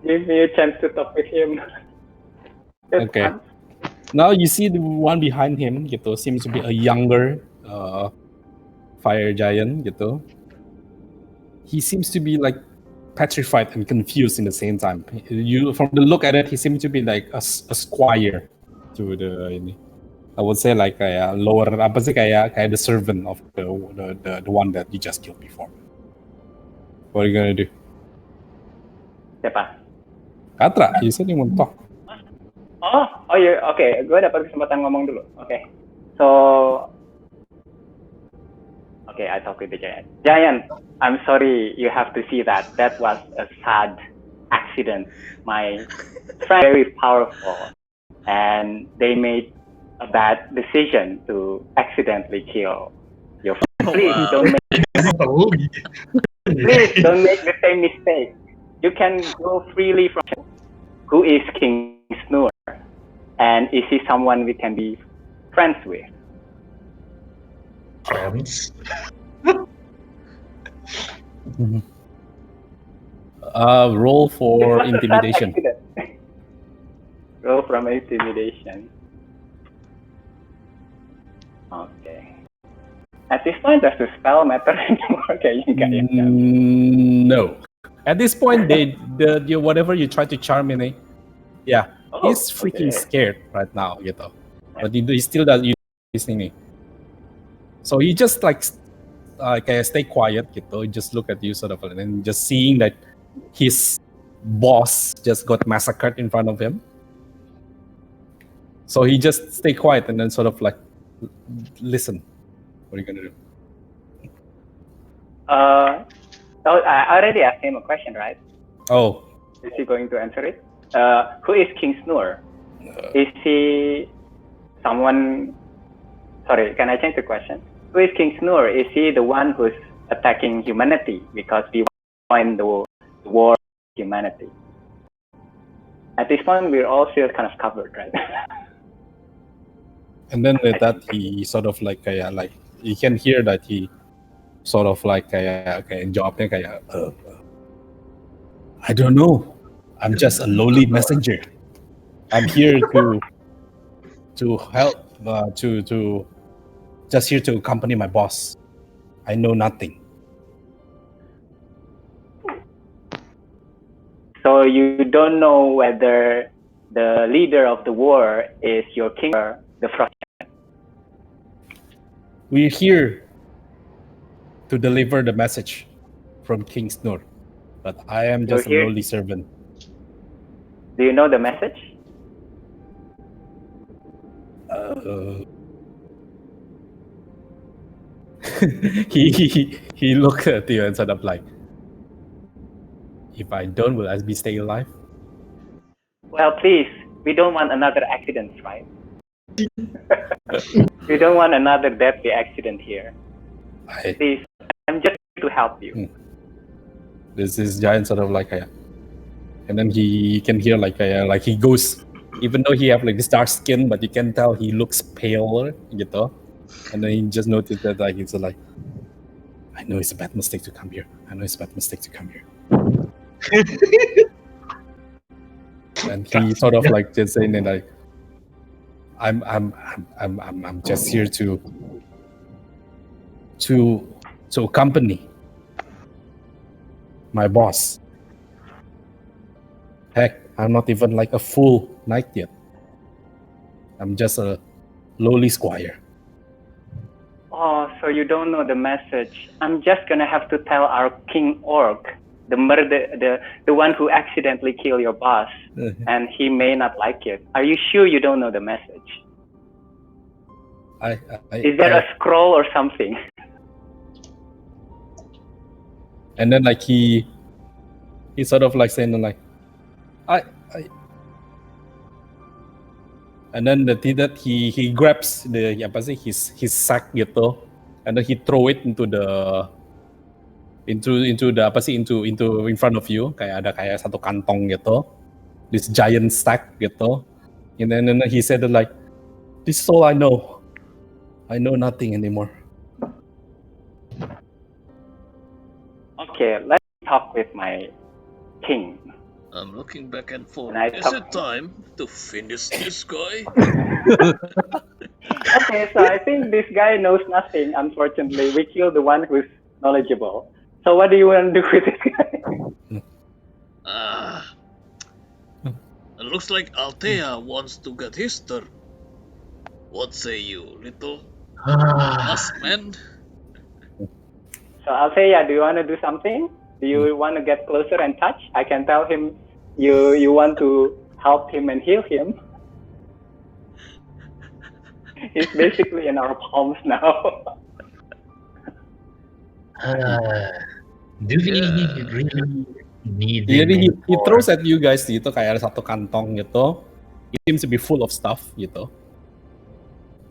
Give me a chance to talk with him. Okay. Now you see the one behind him gitu seems to be a younger fire giant gitu. He seems to be like petrified and confused in the same time. You from the look at it, he seems to be like a squire to the ini. I would say like kayak lower apa sih kayak the servant of the one that you just killed before. What are you gonna do? Siapa? Katra, you said you want to talk. Oh iya, oke. Gue dapat kesempatan ngomong dulu. Oke. So, I talk with the giant. Giant, I'm sorry you have to see that. That was a sad accident. My friend very powerful, and they made a bad decision to accidentally kill your friend. Please don't make the same mistake. You can go freely from. Who is King Snore? And is he someone we can be friends with? Friends. Roll for intimidation. Roll from intimidation. Okay. At this point, does the spell matter anymore? No. At this point, whatever you try to charm in it, he's freaking scared right now, gitu. But he still does this thing. So he just like stay quiet, gitu. Just look at you sort of, and then just seeing that his boss just got massacred in front of him. So he just stay quiet and then sort of like listen. What are you gonna do? I already asked him a question, right? Oh. Is he going to answer it? Who is King Snore? Is he someone? Sorry, can I change the question? Who is King Snore? Is he the one who's attacking humanity because we won the war with humanity? At this point, we're all still kind of covered, right? And then with that, he sort of like you can hear that he sort of like jawabnya kayak I don't know. I'm just a lowly messenger. I'm here to help to just here to accompany my boss. I know nothing. So you don't know whether the leader of the war is your king or the Frost Giant? We're here to deliver the message from King Snor, but I am So just a here- lowly servant. Do you know the message? He looked at you and sort of like, if I don't, will I be stay alive? Well, please, we don't want another accident, right? We don't want another deadly accident here. Please, I'm just here to help you. This is giant sort of like and then he can hear like he goes, even though he have like this dark skin, but you can tell he looks paler, gitu. And then he just noticed that like he's like, I know it's a bad mistake to come here. And he sort of like just saying that like, I'm just here to accompany my boss. Heck, I'm not even like a full knight yet. I'm just a lowly squire. Oh, so you don't know the message. I'm just gonna have to tell our King Orc, the one who accidentally killed your boss, and he may not like it. Are you sure you don't know the message? Is there a scroll or something? And then like he sort of like saying like, I and then that he grabs his sack gitu, and then he throw it into in front of you, kayak ada kayak satu kantong gitu, this giant sack gitu, and then he said that like, this is all I know nothing anymore. Okay, let's talk with my king. I'm looking back and forth. And Is it time to finish this guy? Okay, so I think this guy knows nothing, unfortunately. We killed the one who's knowledgeable. So what do you want to do with this guy? It looks like Althea wants to get his turn. What say you, little man? So Althea, do you want to do something? Do you want to get closer and touch? I can tell him you want to help him and heal him. He's basically in our palms now. Do we really need Jadi he him? throws at you guys gitu kayak ada satu kantong gitu. It seems to be full of stuff gitu.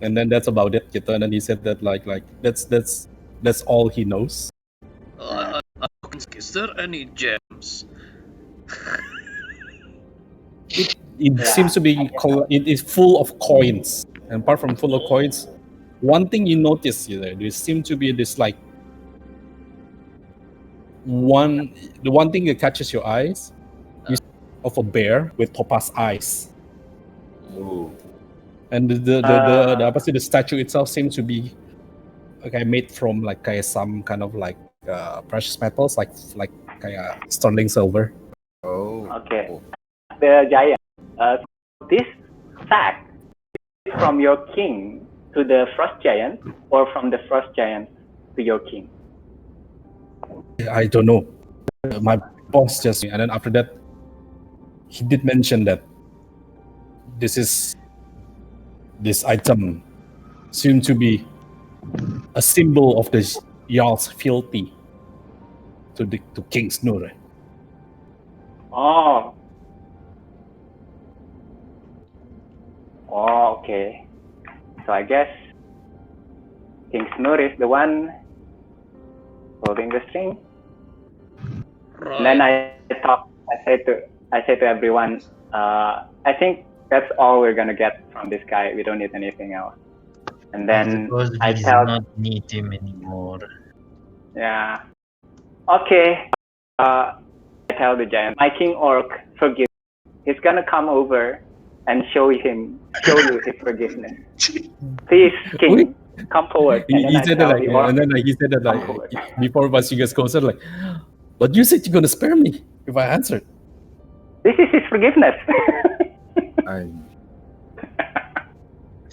And then that's about it gitu. And then he said that like that's all he knows. Is there any gems? It seems to be it is full of coins. And apart from full of coins, one thing you notice there seems to be this like the one thing that catches your eyes is of a bear with topaz eyes. Ooh. And the statue itself seems to be made from like some kind of like precious metals, like sterling silver. Oh. Okay. The giant. This sack is from your king to the Frost Giant, or from the Frost Giant to your king? I don't know. My boss just, and then after that, he did mention that this item seemed to be a symbol of the Jarl's fealty to King Snur. Oh. Oh, okay. So I guess King Snur is the one holding the string. Right. And then I say to everyone, I think that's all we're gonna get from this guy. We don't need anything else. And then I tell, not need him anymore. yeah, okay. I tell the giant, my King Orc, forgive. He's gonna come over and show you his forgiveness. Please, King, come forward. He said that like, and then like, he said that like before once you guys closer, like, but you said you're gonna spare me if I answered. This is his forgiveness.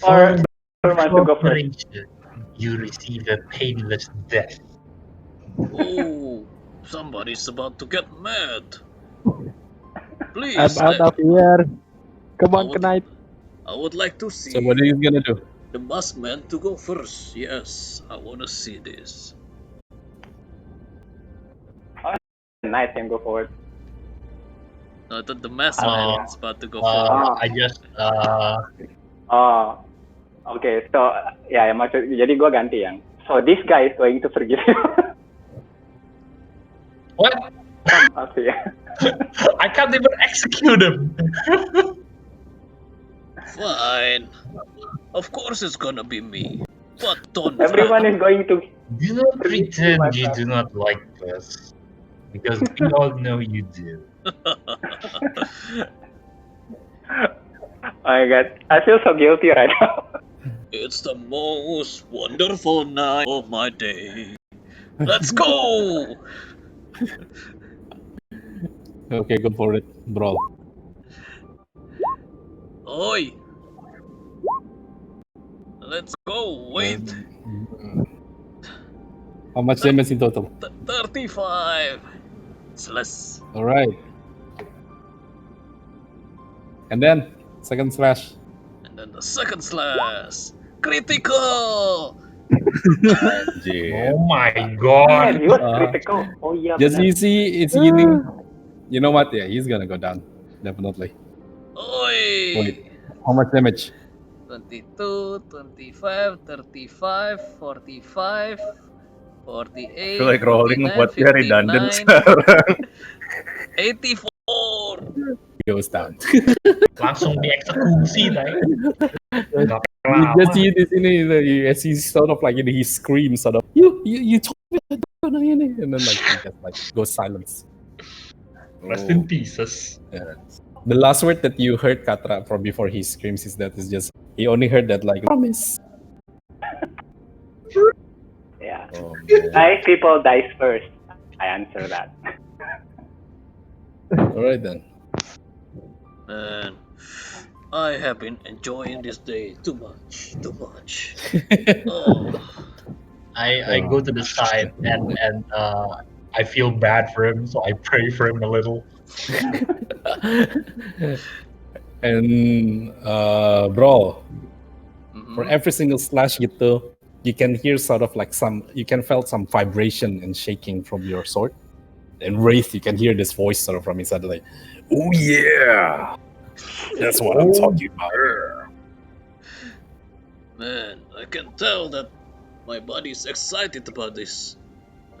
Or want to go first? You receive a painless death. Oh, Somebody's about to get mad. I'm Please, out of here. Come on, Knight. I would like to So see what are you gonna do? the masked man to go first. Yes, I want to see this. Knight can go forward. No, I thought the masked man is about to go first. I just Oh, okay. So ya maksud jadi gue ganti yang. So this guy is going to forgive you. what? Okay. I can't even execute him. Fine. Of course it's gonna be me. But don't. Everyone is going to. Do not pretend you do not like this, because we all know you do. Oh my god, I feel so guilty right now. It's the most wonderful night of my day. Let's go! Okay, go for it, brawl. Oi! Let's go! Wait! How much damage in total? 35! It's less. All right. And then second slash. And then the second slash. Critical! Anjir. Oh my god. Serius critical. Oh iya Just benar. you see, it's healing. You know what? Yeah, he's gonna go down. Definitely. Oi! Wait. How much damage? 22, 25, 35, 45, 48, I feel like rolling 49, buat dia redundant 59, sekarang. 84! Goes down. Langsung dieksekusi, tay. Nggak You lama. just see this in as he sort of like he screams sort of you told me to do it, and then like he just like goes silence. Rest in pieces. Yeah. The last word that you heard Katra from before he screams is that is just he only heard that like promise. Yeah. Oh, man. Nice people dies first. I answer that. Alright then. Man, I have been enjoying this day too much. Oh, I go to the side and I feel bad for him, so I pray for him a little. And bro, for mhm. every single slash gitu, you can hear sort of like you can felt some vibration and shaking from your sword. And Wraith, you can hear this voice sort of from inside like, oh yeah, that's what I'm talking about. Man, I can tell that my body is excited about this.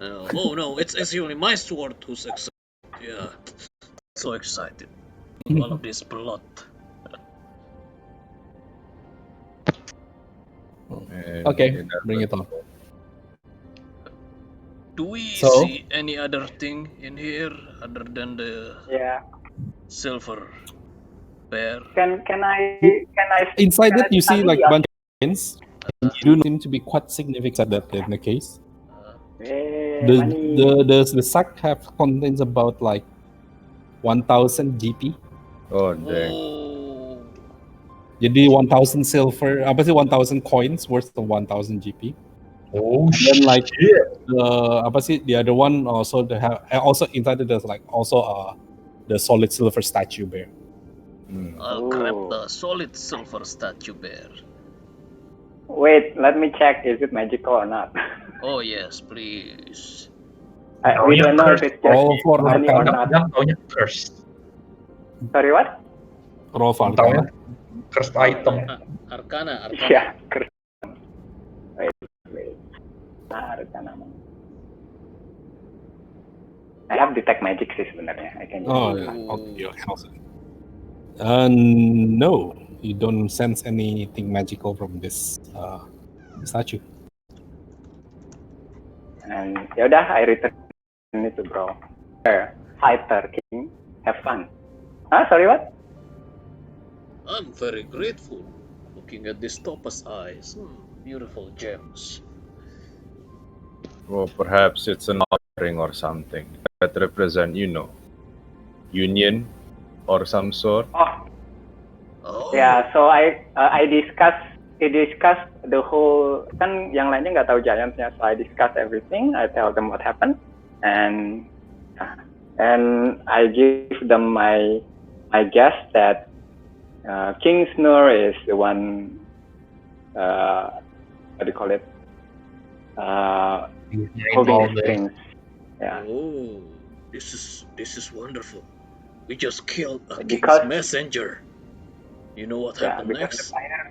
Oh no, it's actually my sword who's excited. Yeah, so excited. All of this blood. And Okay, bring it on. Do we So? see any other thing in here other than the Yeah. silver bear? Can I Inside can it, I you see study like your- bunch of coins. And you do seem to be quite significant that in the case. money. The sack contains about like 1,000 GP. Oh, dang. Oh, Jadi 1,000 silver, apa sih 1,000 coins worth of 1,000 GP. Oh And then like shit! apa sih the other one also they have also inside it there's like also the solid silver statue bear. I'll grab Ooh. the solid silver statue bear. Wait, let me check. Is it magical or not? Oh yes, please. We don't know if it's just Roll for money or Arcana. not. Yang taunya cursed. Sorry, what? Roll for Taunya Arcana. cursed item. Arcana. Yeah. Wait. Arcana. I have detect magic sih sebenarnya. I can. Oh use yeah. it. Okay, your house. No, you don't sense anything magical from this statue. And yaudah, I return it to bro. Fighter King, have fun. Sorry, what? I'm very grateful. Looking at these topaz eyes, beautiful gems. Well, perhaps it's an offering or something that represent, union or some sort. Oh, Yeah, so I discussed the whole, kan yang lainnya nggak tahu giantsnya, so I discuss everything. I tell them what happened, and And I give them my guess that King Snur is the one. What do you call it? Holding the strings. Yeah. Oh, this is wonderful. We just killed a Because- king's messenger. You know what Yeah, happened because next? the fire.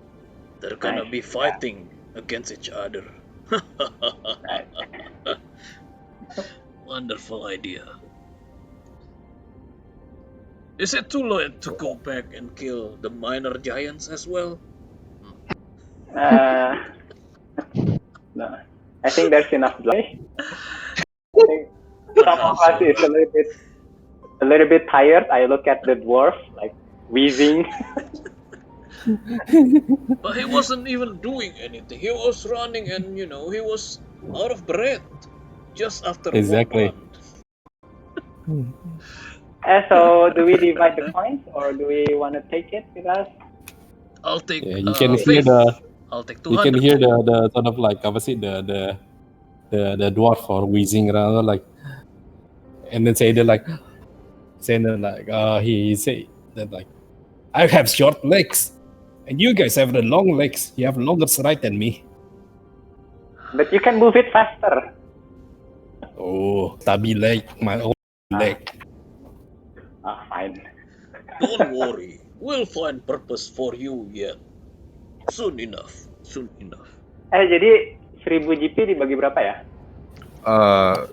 They're gonna Nice, be fighting against each other. Right. Wonderful idea. Is it too late to go back and kill the minor giants as well? No, I think there's enough blood. I think some of us is a little bit tired. I look at the dwarf like wheezing. But he wasn't even doing anything. He was running and, he was out of breath just after Exactly. one So do we divide the points or do we want to take it with us? I'll take Yeah, you can hear fifth. I'll take 200. you can hear the sort of like apa sih the dwarf or wheezing around like, and then say that like he say that like I have short legs and you guys have the long legs. You have longer stride than me. But you can move it faster. Oh, stubby leg, my own leg. Fine. Don't worry. We'll find purpose for you yet. Soon enough. Jadi 1000 GP dibagi berapa ya?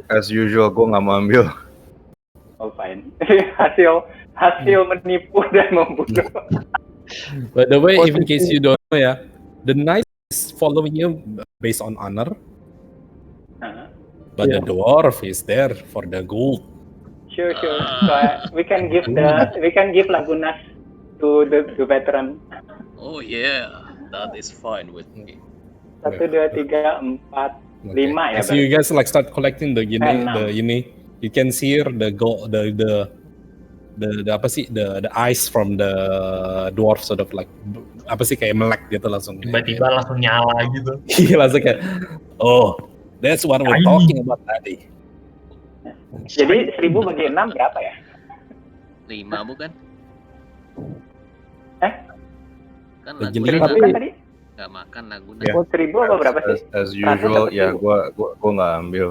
As usual, gue nggak mau ambil. Oh fine. hasil menipu dan membunuh. By the way, even in case you don't know, yeah, the knight is following you based on honor, but the dwarf is there for the gold. Sure. So we can give Lagunas to the veteran. Oh yeah, that is fine with me. 1, 2, 3, 4, 5 ya. As you guys like start collecting the Enam. you can see here the gold, the apa sih the eyes from the dwarf sort of like apa sih kayak melek gitu langsung. Tiba-tiba langsung nyala gitu. Iya langsung kayak, oh, that's what we're talking about tadi. Jadi 1000 bagi 6 berapa ya? 5 bukan? Kan Bagi Laguna 5 kan tadi? nggak makan Laguna. Yeah. 1000 apa berapa sih? As usual, ya gua nggak ambil.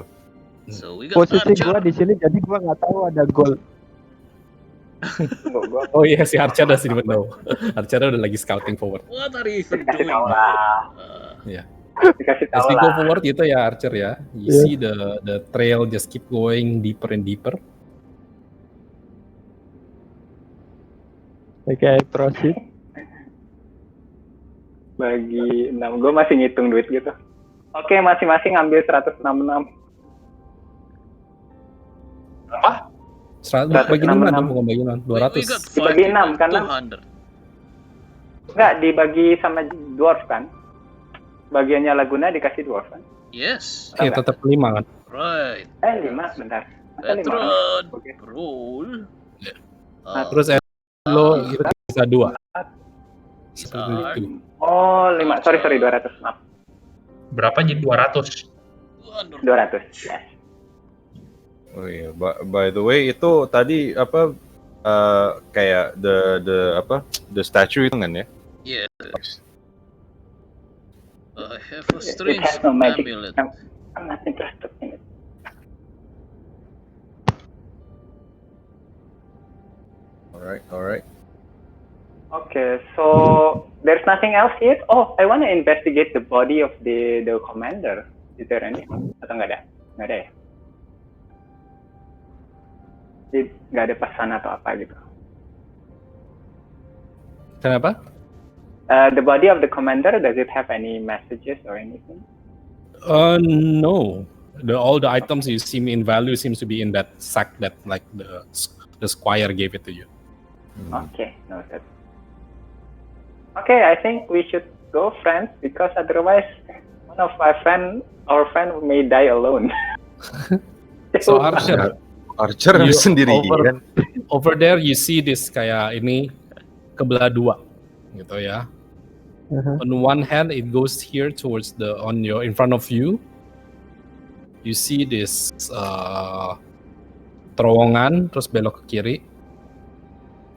So we got Posisi Archer. gua di sini jadi gua nggak tahu ada gold. Oh iya, si Archer doesn't even know. Archer udah lagi scouting forward. What are you even Dikasih doing? tahu lah. Yeah. Dikasih As tahu we go lah. forward gitu ya Archer ya, you Yeah. see the trail just keep going deeper and deeper. Okay, proceed. Bagi 6, gue masih ngitung duit gitu. Oke, masing-masing ngambil 166. Apa? 100 bagi 5 dong, 166. bukan bagi 6, We 200. got Dibagi 5 6, karena 200. enggak dibagi sama dwarf kan? Bagiannya Laguna dikasih dwarf kan? Yes, Iya, tetap 5 kan. right. 5, bentar. Masa 5? Veteran, Oke. roll. Yeah. Uh, Terus lo itu bisa 2. Oh, 5. Sorry, 200. Maaf. Berapa jadi 200? 200. Yes. Oh iya, by the way itu tadi apa kayak the statue itu kan ya? Yeah. I have a It strange has no magic. amulet. I'm not interested in it. Alright. Okay, so there's nothing else yet. Oh, I want to investigate the body of the commander. Is there any? Atau nggak ada? Nggak ada ya? Nggak ada pesan atau apa gitu. Kenapa? The body of the commander, does it have any messages or anything? No. All the items you see in value seems to be in that sack that like the squire gave it to you. Okay, noted. Okay, I think we should go, friends, because otherwise one of our friend may die alone. So Archer you sendirian. over there you see this kayak ini kebelah dua gitu ya. On one hand it goes here towards in front of you. You see this terowongan terus belok ke kiri.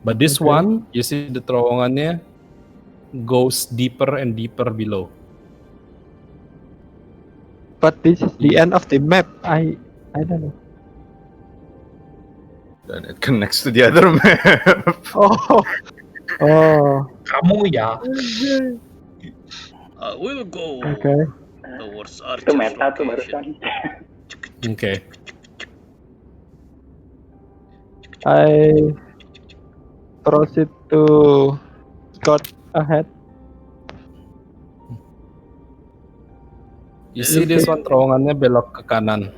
But this one, you see the terowongannya goes deeper and deeper below. But this is the end of the map. I don't know. Then it connects to the other map. Oh. Kamu ya. I will go towards Itu Archer's meta tuh location. barusan. Okay. I proceed to scout ahead. You see this one, terowongannya belok ke kanan.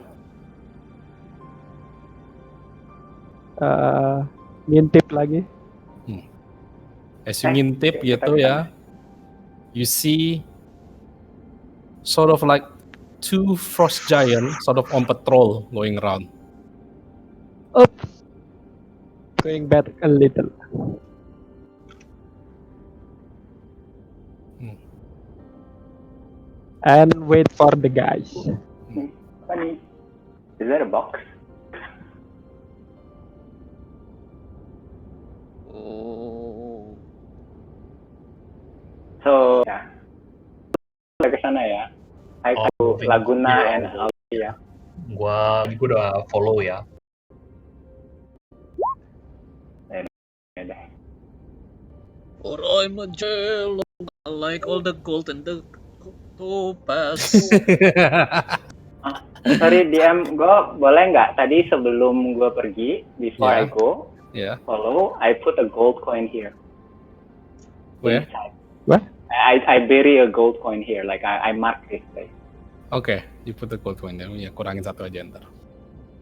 Ngintip lagi. As you ngintip gitu ya, you see sort of like 2 frost giant sort of on patrol going around. Oops. Going back a little. And wait for the guys. Funny. Is there a box? Oh. So, ya. Ke sana ya. I go Laguna and Aldi ya. Gua udah follow ya. Ya deh. For I'm a jail, I like all the gold and the topaz. Sorry DM, gue boleh nggak tadi sebelum gue pergi, before I go, follow, I put a gold coin here. Where? Inside. What? I bury a gold coin here, like I mark this place. Okay, you put the gold coin there. Ya, kurangin satu aja ntar.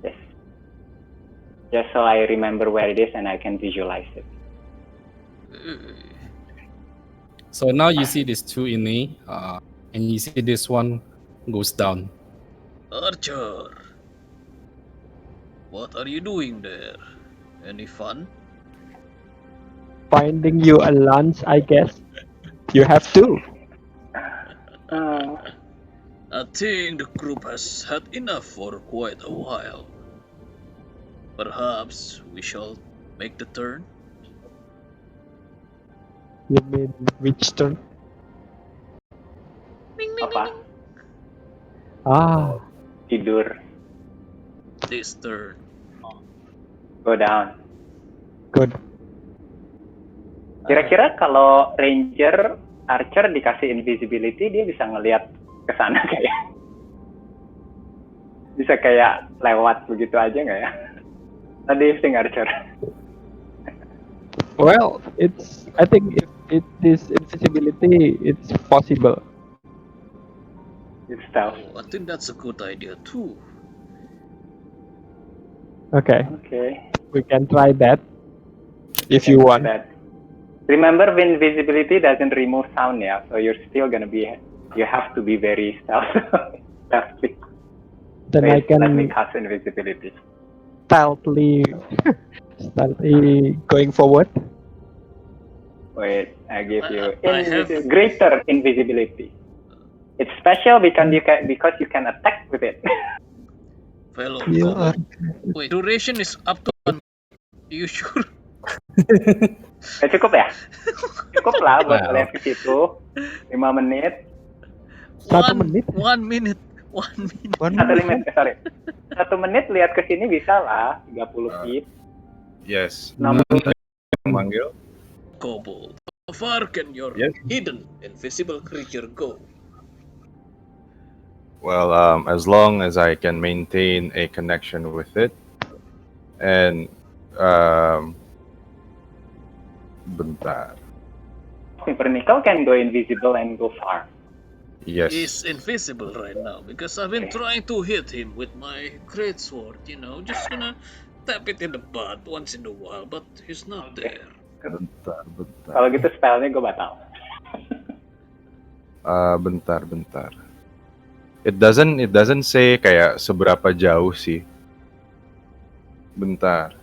Yes. Just so I remember where it is and I can visualize it. So now you see these 2 ini, and you see this one goes down. Archer, what are you doing there? Any fun? Finding you a lunch, I guess. You have to. I think the group has had enough for quite a while. Perhaps we shall make the turn? You mean which turn? Apa? Tidur. This turn. Go down. Good. Kira-kira kalau Ranger Archer dikasih invisibility, dia bisa ngelihat ke sana kayak? Bisa kayak lewat begitu aja nggak ya? Tadi sing Archer. Well, I think if it is invisibility, it's possible. It's stealth. Oh, I think that's a good idea too. Okay. We can try that if you want. That. Remember, invisibility doesn't remove sound, yeah. So you're still gonna be. You have to be very stealthy. Then I can let me cast invisibility. Stealthily going forward. Wait, I give you have greater invisibility. It's special because you can attack with it. Fellow, Wait, duration is up to 1 minute. You sure? Cukup ya? Cukup lah buat kalian ke situ. 5 menit. 1 menit? 1 minute. 1 minute. 1 menit lihat ke sini bisa lah. 30 feet. Yes. 6 menit. Manggil. Kobold, how far can your hidden invisible creature go? Well, as long as I can maintain a connection with it, and bentar. Pumpernickel can go invisible and go far. Yes. He's invisible right now because I've been trying to hit him with my greatsword. You know, just gonna tap it in the butt once in a while, but he's not there. Bentar. Kalau gitu spellnya gue batal. Bentar. It doesn't say kayak seberapa jauh sih. Bentar.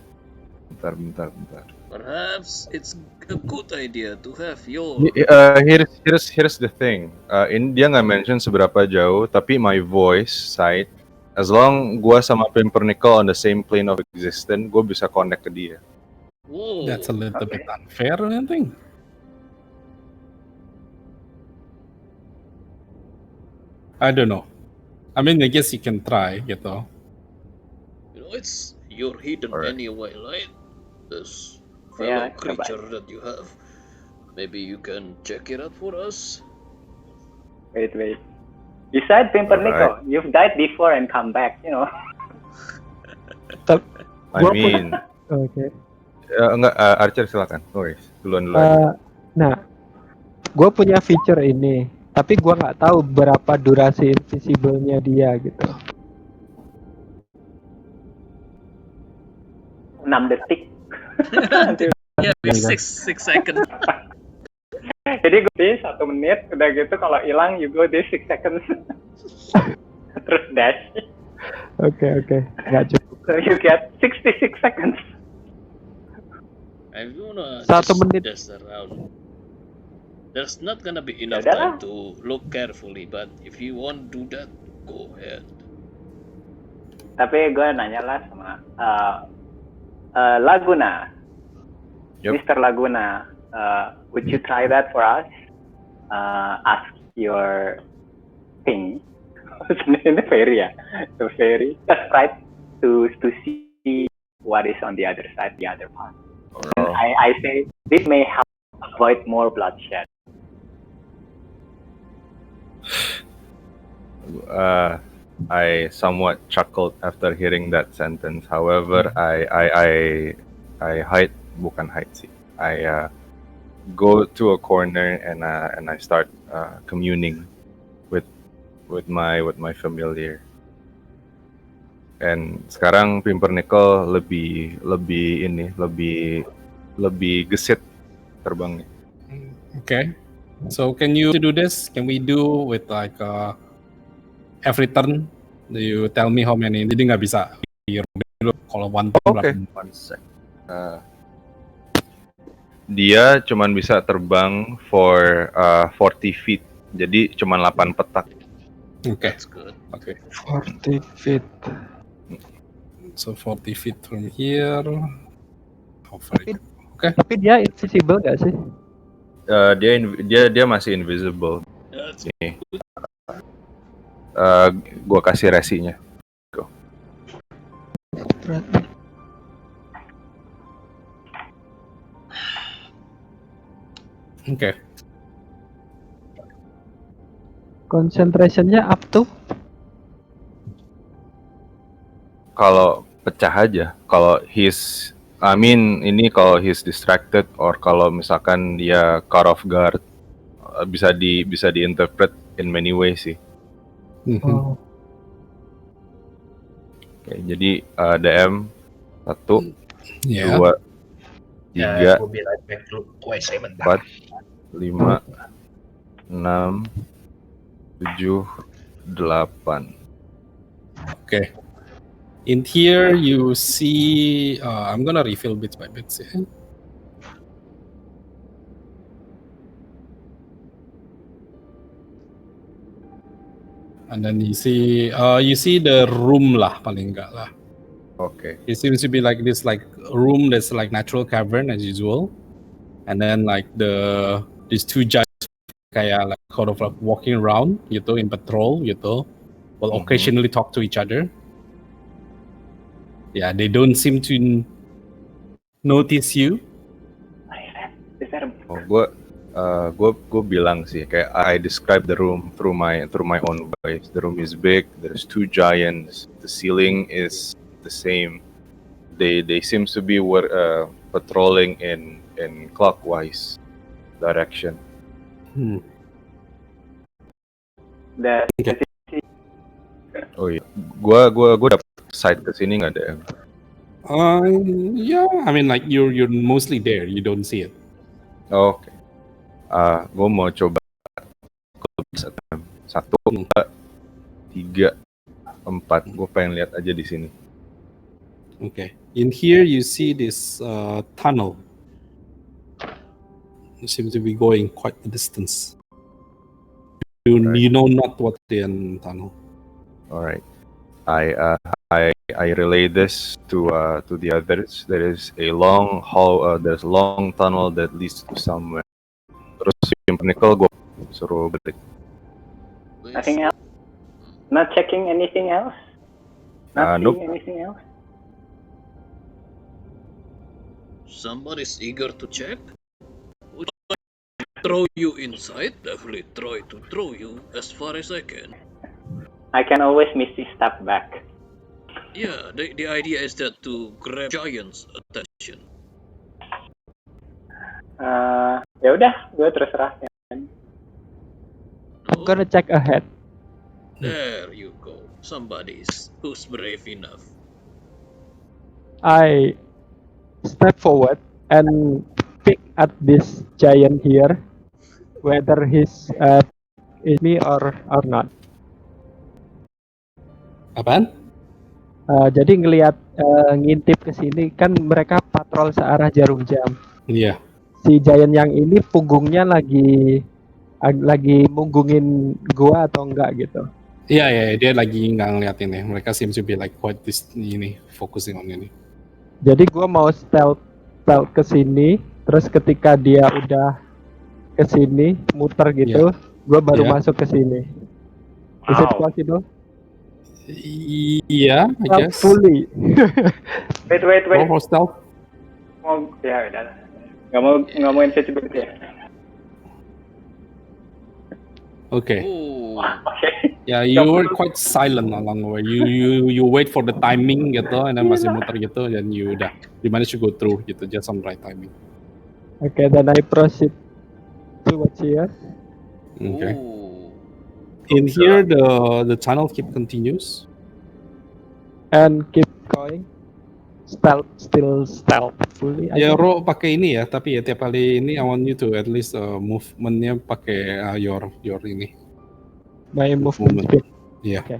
Perhaps it's a good idea to have your. Here's the thing. Dia nggak mention seberapa jauh, tapi my voice side As long gua sama Pimpernickel on the same plane of existence, gua bisa connect ke dia. Whoa. That's a little bit unfair, I think. I don't know. I mean, I guess you can try, gitu. You know, it's your hidden Alright. anyway, right? This Yeah, fellow creature that you have. Maybe you can check it out for us. Wait. You said Pimpernickel. You've died before and come back, you know. I mean, Oke. enggak, Archer silakan. Duluan aja. Nah, gue punya feature ini, tapi gue nggak tahu berapa durasi invisible-nya dia gitu. 6 detik. Yeah, 6 seconds. Jadi gue di 1 menit, udah gitu kalau hilang you go di 6 seconds. Terus dash. Oke, nggak cukup. So you get 66 seconds. I'm gonna 1 just menit. dash around. There's not gonna be enough Yaudah. time to look carefully, but if you want to do that, go ahead. Tapi gue nanya lah sama Laguna. Yep. Mr. Laguna, would you try that for us? Ask your thing. Sebenarnya fairy ya, the fairy. Just try to see what is on the other side, the other path. And I say this may help avoid more bloodshed. I somewhat chuckled after hearing that sentence. However, I bukan hide sih. I go to a corner and I start communing with my familiar. And sekarang Pimpernickel lebih gesit terbangnya. Okay. So can you do this? Can we do with like every turn? You tell me how many. Jadi nggak bisa. Kalau one turn Oke. One sec. Dia cuman bisa terbang for 40 feet. Jadi cuman 8 petak. Okay. That's good. Okay. 40 feet. So 40 feet from here. How far? Okay. Tapi dia invisible nggak sih? Dia masih invisible. That's Nih. Gua kasih resinya. Go. Okay. Concentration-nya up to? Kalau pecah aja. Kalau kalau he's distracted or kalau misalkan dia caught off guard, bisa diinterpret in many ways sih. Oh. Oke, jadi DM 1, Yeah. 2, 3, We'll be right back to 4, 5, 6, 7, 8. Okay. In here you see. I'm gonna refill bits by bits. Yeah. And then you see the room lah, paling enggak lah. Okay. It seems to be like this, like room that's like natural cavern as usual, and then like these two giants kayak like sort of like walking around gitu in patrol gitu, will occasionally talk to each other. Yeah, they don't seem to notice you. Gue bilang sih kayak I describe the room through my own voice. The room is big. There's two giants. The ceiling is the same. They seems to be patrolling in clockwise direction. Oh iya, gue dapet side ke sini nggak ada? Yeah, I mean like you're mostly there. You don't see it. Oke. Gue mau coba 1, 2, 3, 4. Gue pengen lihat aja di sini. Okay. In here you see this tunnel. You seem to be going quite a distance. You know not what's in tunnel. Alright. I relay this to the others. There is a long there's a long tunnel that leads to somewhere. Terus yung Nickel gue suruh balik. Nothing else? Not checking anything else? Not Nope. seeing anything else? Somebody's eager to check? Would I throw you inside? Definitely try to throw you as far as I can. I can always misty step back. Yeah, the idea is that to grab giants' attention. Ya udah, gue terserah. I'm gonna check ahead. There you go. Somebody's who's brave enough. I step forward and pick at this giant here, whether he's is me or not. Apaan? Jadi ngelihat ngintip ke sini kan mereka patrol searah jarum jam. Iya. Si giant yang ini punggungnya lagi munggungin gua atau enggak gitu. Iya, dia lagi nggak ngeliatin ya. Mereka seems to be like quite focusing on ini. Jadi gua mau stealth ke sini, terus ketika dia udah ke sini muter gitu, gua baru masuk ke sini. Is it possible? Iya, I guess. Fully. Wait. For stealth. Oh, ya udah. Nggak mau invisibility ya? Okay. Okay. Yeah, you were quite silent along the way. You wait for the timing gitu, and then masih muter gitu, dan you managed to go through gitu, just on right timing. Okay, then I proceed towards here. Okay. In here, the tunnel continues and keep going. Still stealthfully. Ya, Ro pakai ini ya, tapi ya tiap kali ini I want you to at least movementnya pakai your ini. My movement speed. Yeah. Okay.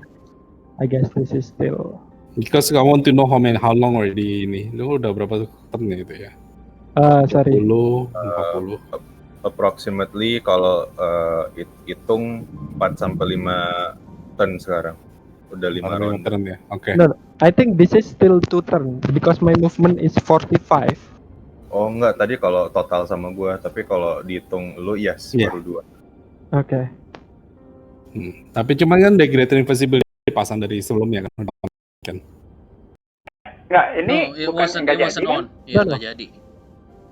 I guess this is still. Because I want to know how long already ini. Lu udah berapa turn gitu ya? Sorry. 40. Approximately kalau hitung 4 sampai 5 turn sekarang. Udah 5 round. Turn ya. Oke. No, I think this is still 2 turn because my movement is 45. Oh enggak, tadi kalau total sama gua, tapi kalau dihitung lu baru 2. Oke. Tapi cuma kan the greater invisibility pasang dari sebelumnya kan. Enggak, ini bukan enggak jadi kan? Iya, enggak jadi.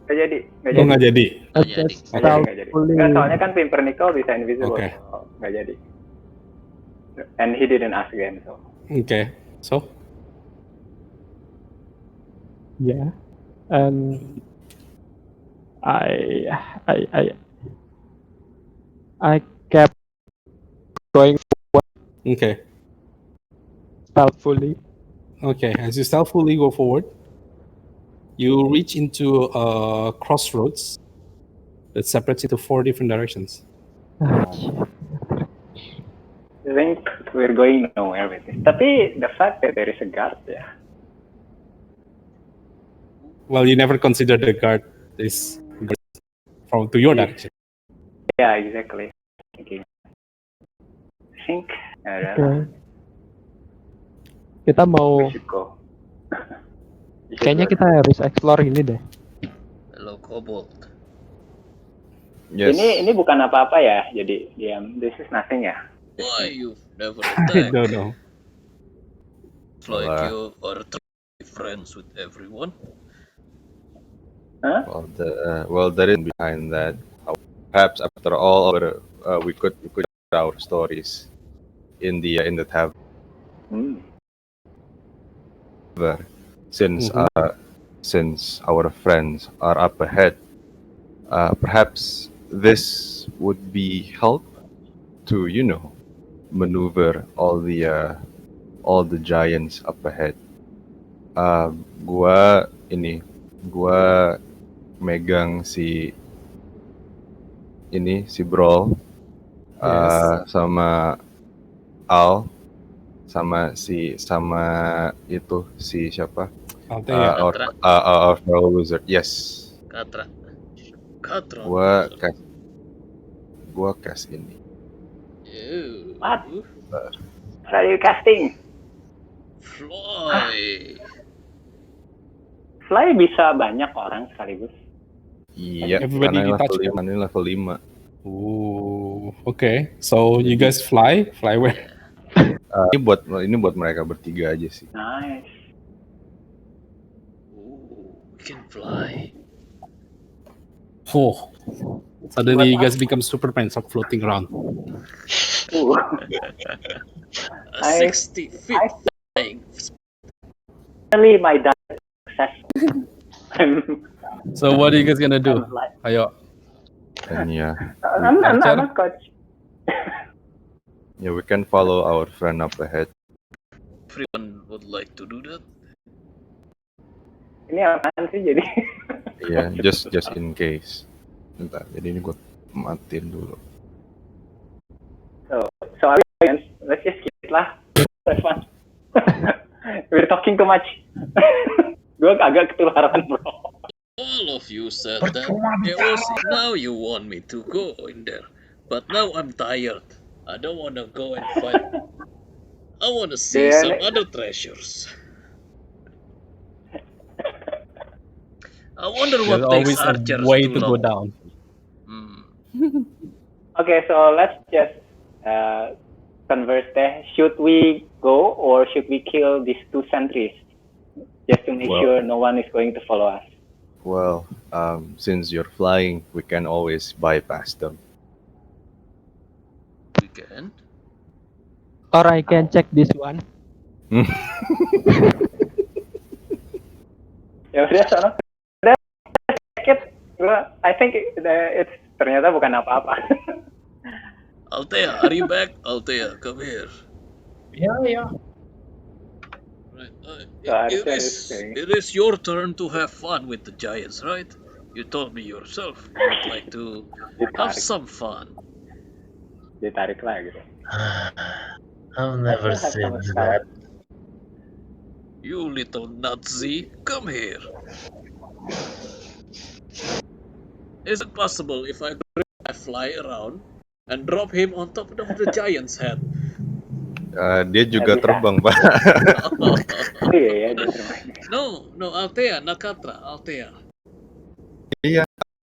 Nggak jadi. Nggak jadi. Nggak jadi. Soalnya kan Pimpernickel bisa invisible. Okay. Nggak jadi. And he didn't ask again, so. Okay. So? Yeah. And I kept going forward. Okay. Stealthfully. Okay. As you stealthily go forward, you reach into a crossroads that separates into 4 different directions. I think we're going nowhere with this. Tapi the fact that there is a guard there. Well, you never consider the guard is from to your direction. Yeah, exactly. Okay. I think. Okay. Kita mau. Kayaknya kita harus explore ini deh. Hello, Kobold. Yes. Ini bukan apa-apa ya. Jadi diam. This is nothing ya. Why you've never I attacked? don't know. It's like you are friends with everyone. Huh? Well, there is behind that. Perhaps after all, we could share our stories in the tavern. Since our friends are up ahead, perhaps this would be help to maneuver all the giants up ahead. Gua megang si Brawl, sama Al, sama itu si siapa? Our fellow wizard. Yes. Katra. Gua cast ini. What? What are you casting? Fly. Fly bisa banyak orang sekaligus. Iya, Everybody karena detach. ini level 5. Ooh, okay. So you guys fly where? Ini buat mereka bertiga aja sih. Nice. Ooh, we can fly. Oh, suddenly you guys become Superman, start floating around. Ooh. A 60 feet flying. Finally, my diet success. So what are you guys gonna do? I'm like- Ayo. And yeah, I'm a coach. yeah, we can follow our friend up ahead. Everyone would like to do that. Ini apaan sih jadi? Iya, just in case. Bentar, jadi ini gue matiin dulu. So let's just skip it lah. That's fun. We're talking too much. Gue agak ketularan, bro. All of you said that it was now you want me to go in there. But now I'm tired. I don't want to go and fight. I want to see some other treasures. I wonder There's what takes always a archers way too to go long. down. Okay, so let's just converse there. Should we go or should we kill these 2 sentries? Just to make sure no one is going to follow us. Well, since you're flying, we can always bypass them. We can. Or I can check this one. Ya udah, sono. Udah, check it. I think it's ternyata bukan apa-apa. Althea, are you back? Althea, come here. Yeah. Right. It is your turn to have fun with the giants, right? You told me yourself you would like to have some fun. Ditarik lagi. I've never said that. You little Nazi, come here. Is it possible if I fly around and drop him on top of the giant's head? Dia juga terbang, Pak. Iya, dia terbang. No, Althea, Nakatra, Althea. Iya,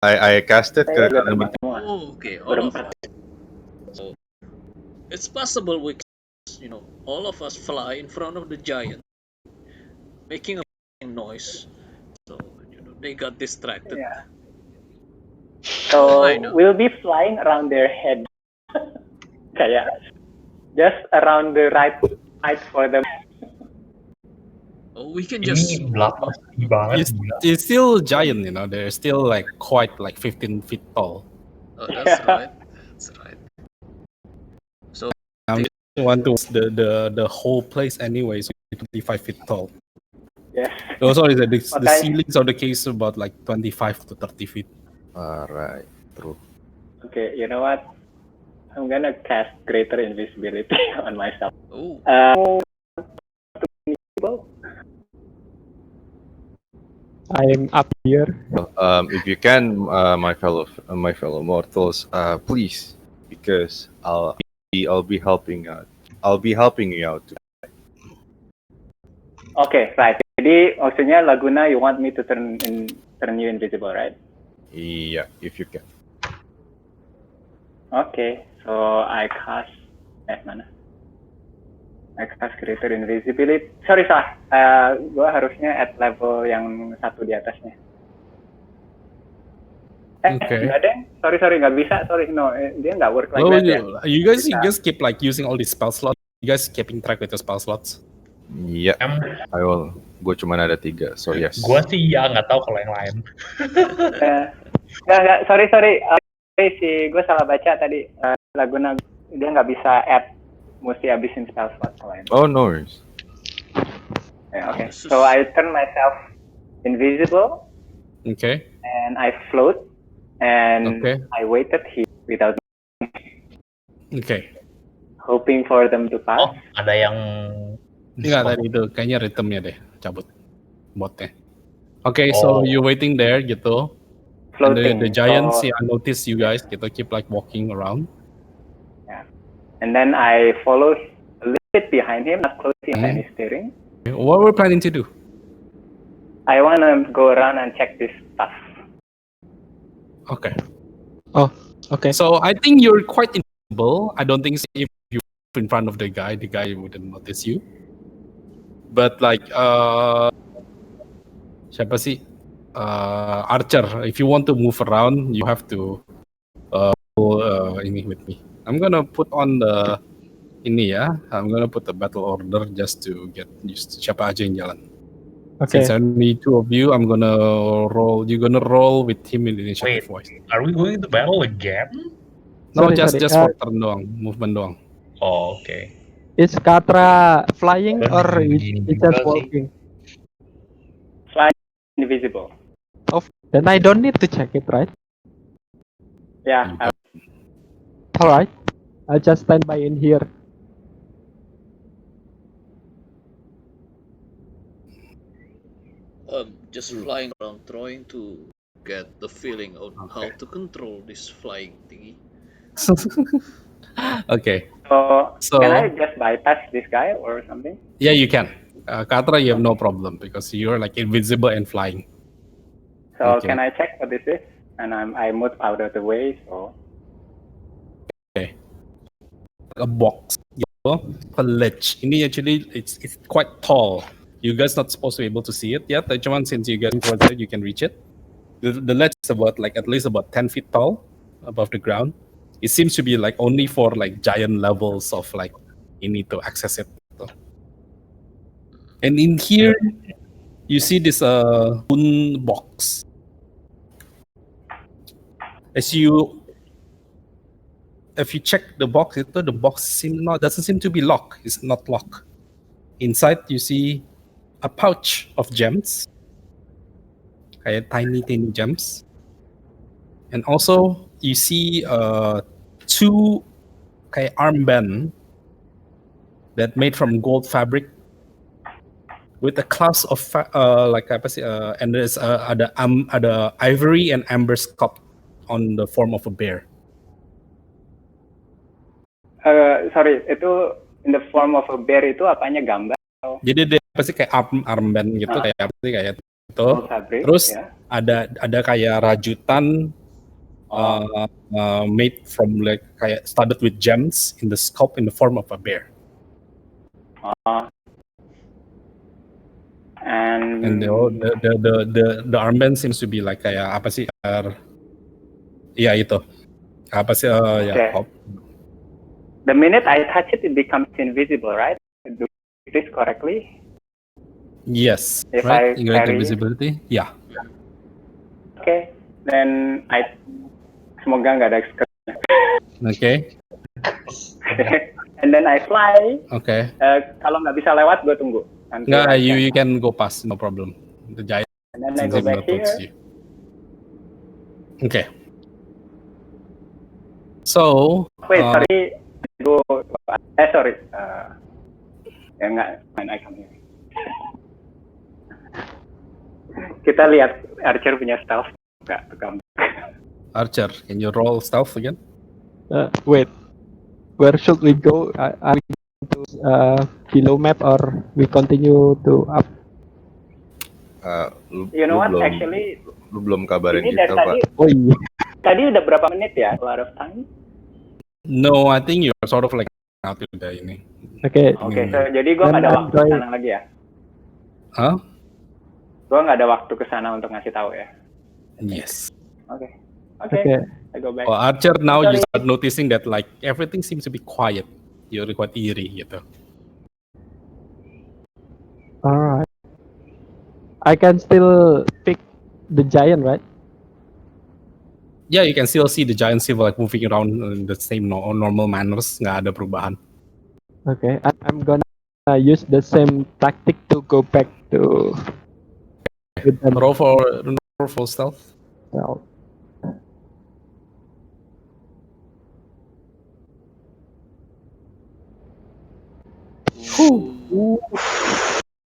I casted ke kalian bertiga. Oh, okay, all of us. So, it's possible we can, all of us fly in front of the giant, making a noise. So, they got distracted. Yeah. So we'll be flying around their head. Kayak just around the right height for them. Oh, we can just. It's still giant, they're still quite 15 feet tall. Oh, that's right. That's right. So want to the whole place anyway, so 25 feet tall. Yes. Also, the ceilings of the cave is about 25 to 30 feet. Alright, true. Okay, you know what? I'm gonna cast greater invisibility on myself. Oh. I'm up here. If you can, my fellow mortals, please, because I'll be helping out. I'll be helping you out too. Okay, right. Jadi maksudnya Laguna, you want me to turn you invisible, right? Yeah, if you can. Okay, so I cast mana? I cast greater invisibility. Sorry, salah. Gue harusnya at level yang 1 di atasnya. Okay. Nggak deh. Sorry, nggak bisa. Sorry, no, dia nggak work like that. You guys keep using all these spell slots. You guys keeping track with the spell slots? Iya. Gue cuma ada 3, so yes. Gue sih ya nggak tahu kalau yang lain. Nggak. Sorry. Gue salah baca tadi. Laguna dia nggak bisa add, mesti habisin spell slot lain. Oh no worries. Okay. So I turn myself invisible. Okay. And I float. And I waited here without. Okay. Hoping for them to pass. Oh, ada yang. Enggak, tadi itu kayaknya rhythmnya deh cabut botnya. Okay, so you waiting there gitu. Floating. And the giants, I notice you guys gitu keep walking around. Yeah. And then I follow bit behind him, not close to any steering. What we're planning to do? I wanna go around and check this stuff. Okay. Oh, okay. So I think you're quite invisible. I don't think if you're in front of the guy wouldn't notice you. But like, siapa sih? Archer. If you want to move around, you have to pull ini with me. I'm gonna put on the ini ya. I'm gonna put the battle order just to get used to siapa aja yang jalan. Okay. Since only two of you, I'm gonna roll. You're gonna roll with him in initiative voice. Are we going to battle again? No, Sorry, just sorry. for turn doang, movement doang. Oh, okay. Is Katra flying or Gini is juga just sih. walking? Flying invisible. Oh, then I don't need to check it, right? Yeah. All right. I'll just stand by in here. Just flying around, trying to get the feeling of how to control this flying thingy. Okay. So can I just bypass this guy or something? Yeah, you can. Katra, you have no problem because you're like invisible and flying. So Okay. can I check what this is? And I move out of the way. So Okay. A box, a ledge. Ini actually it's quite tall. You guys not supposed to be able to see it yet. Cuman since you're getting towards it, you can reach it. The ledge is about like at least about 10 feet tall above the ground. It seems to be like only for like giant levels of like you need to access it. And in here, you see this moon box. If you check the box, the box doesn't seem to be locked. It's not locked. Inside, you see a pouch of gems, kayak tiny gems, and also you see two kayak armband that made from gold fabric with a clasp of like apa sih? And there's ada ivory and amber sculpt on the form of a bear. sorry, itu in the form of a bear itu apanya gambar? Jadi dia apa sih kayak armband gitu kayak apa sih kayak itu. Fabric, Terus yeah. ada kayak rajutan made from like kayak studded with gems in the sculpt in the form of a bear. And the armband seems to be like kayak apa sih? Iya itu. Apa sih? Okay. Ya. The minute I touch it, it becomes invisible, right? Do this correctly? Yes. If Right. I You got carry invisibility. Yeah. Okay, then semoga nggak ada screen. Okay. And then I fly. Okay. Kalau nggak bisa lewat, gue tunggu. Nggak, you can go past, no problem. The giant. And then I go back here. You. Okay. So. Wait, sorry. Sorry. Ya nggak, I come here. Kita lihat Archer punya stealth nggak? Archer, can you roll stealth again? Wait. Where should we go? Are we going to below map or we continue to up? You know what? Actually, lu belum kabarin ini kita, dari Pak. Oh iya. Tadi udah berapa menit ya? A lot of time? No, I think you're sort of like out udah ini. Oke. Oke, so jadi gue nggak ada waktu ke sana lagi ya? Huh? Gue nggak ada waktu ke sana untuk ngasih tahu ya? Yes. Oke. I go back. Well, Archer, now you start noticing that like everything seems to be quiet. You're quite eerie gitu. Alright. I can still pick the giant, right? Yeah, you can still see the giant silver like moving around in the same normal manners. Nggak ada perubahan. Okay, I'm gonna use the same tactic to go back to. Roll for stealth. Well,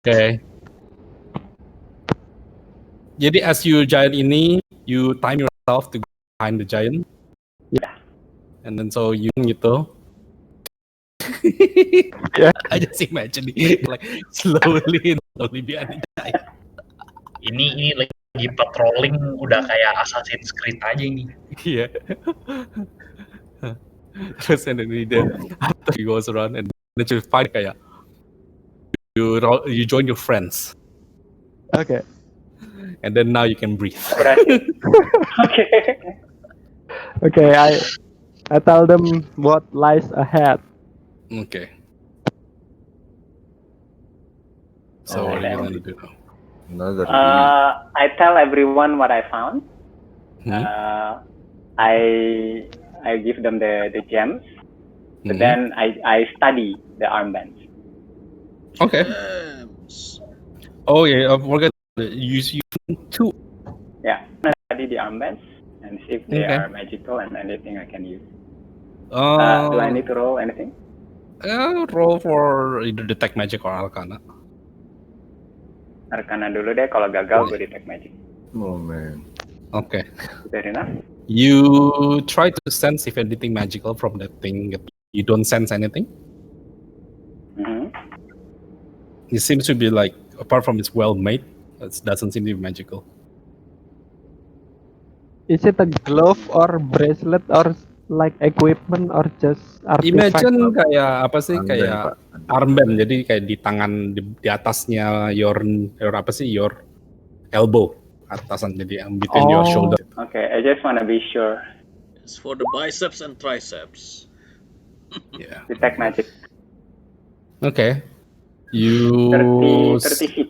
Okay. Jadi as you giant ini, you time yourself to go behind the giant. Yeah. And then so you gitu. Yeah. I just imagine it like slowly behind the giant. Ini lagi patrolling udah kayak Assassin's Creed aja ini. Iya. Terus and then after he goes around and then you find kayak you join your friends Okay. and then now you can breathe. Berhasil. Okay. Okay. I tell them what lies ahead. Okay. So what are you gonna do now? Another I tell everyone what I found. Hmm? I give them the gems. But Mhm. then I study the armbands. Okay. Gems. Oh yeah, I forgot. You two. Yeah, I study the armbands and see if they Okay. are magical and anything I can use. Do I need to roll anything? Roll for either detect magic or arcana. Arcana dulu deh. Kalau gagal gue detect magic. Oh man. Okay. Fair enough. You try to sense if anything magical from that thing. You don't sense anything. Mhm. It seems to be like, apart from it's well made, it doesn't seem to be magical. Is it a glove or bracelet or like equipment or just artifact? Imagine kayak apa sih, Armband, kayak Pak. armband, jadi kayak di tangan di atasnya your apa sih, your elbow atasan, jadi between your shoulder. Okay, I just want to be sure. It's for the biceps and triceps. Yeah. Detect magic. Okay. You 30 feet.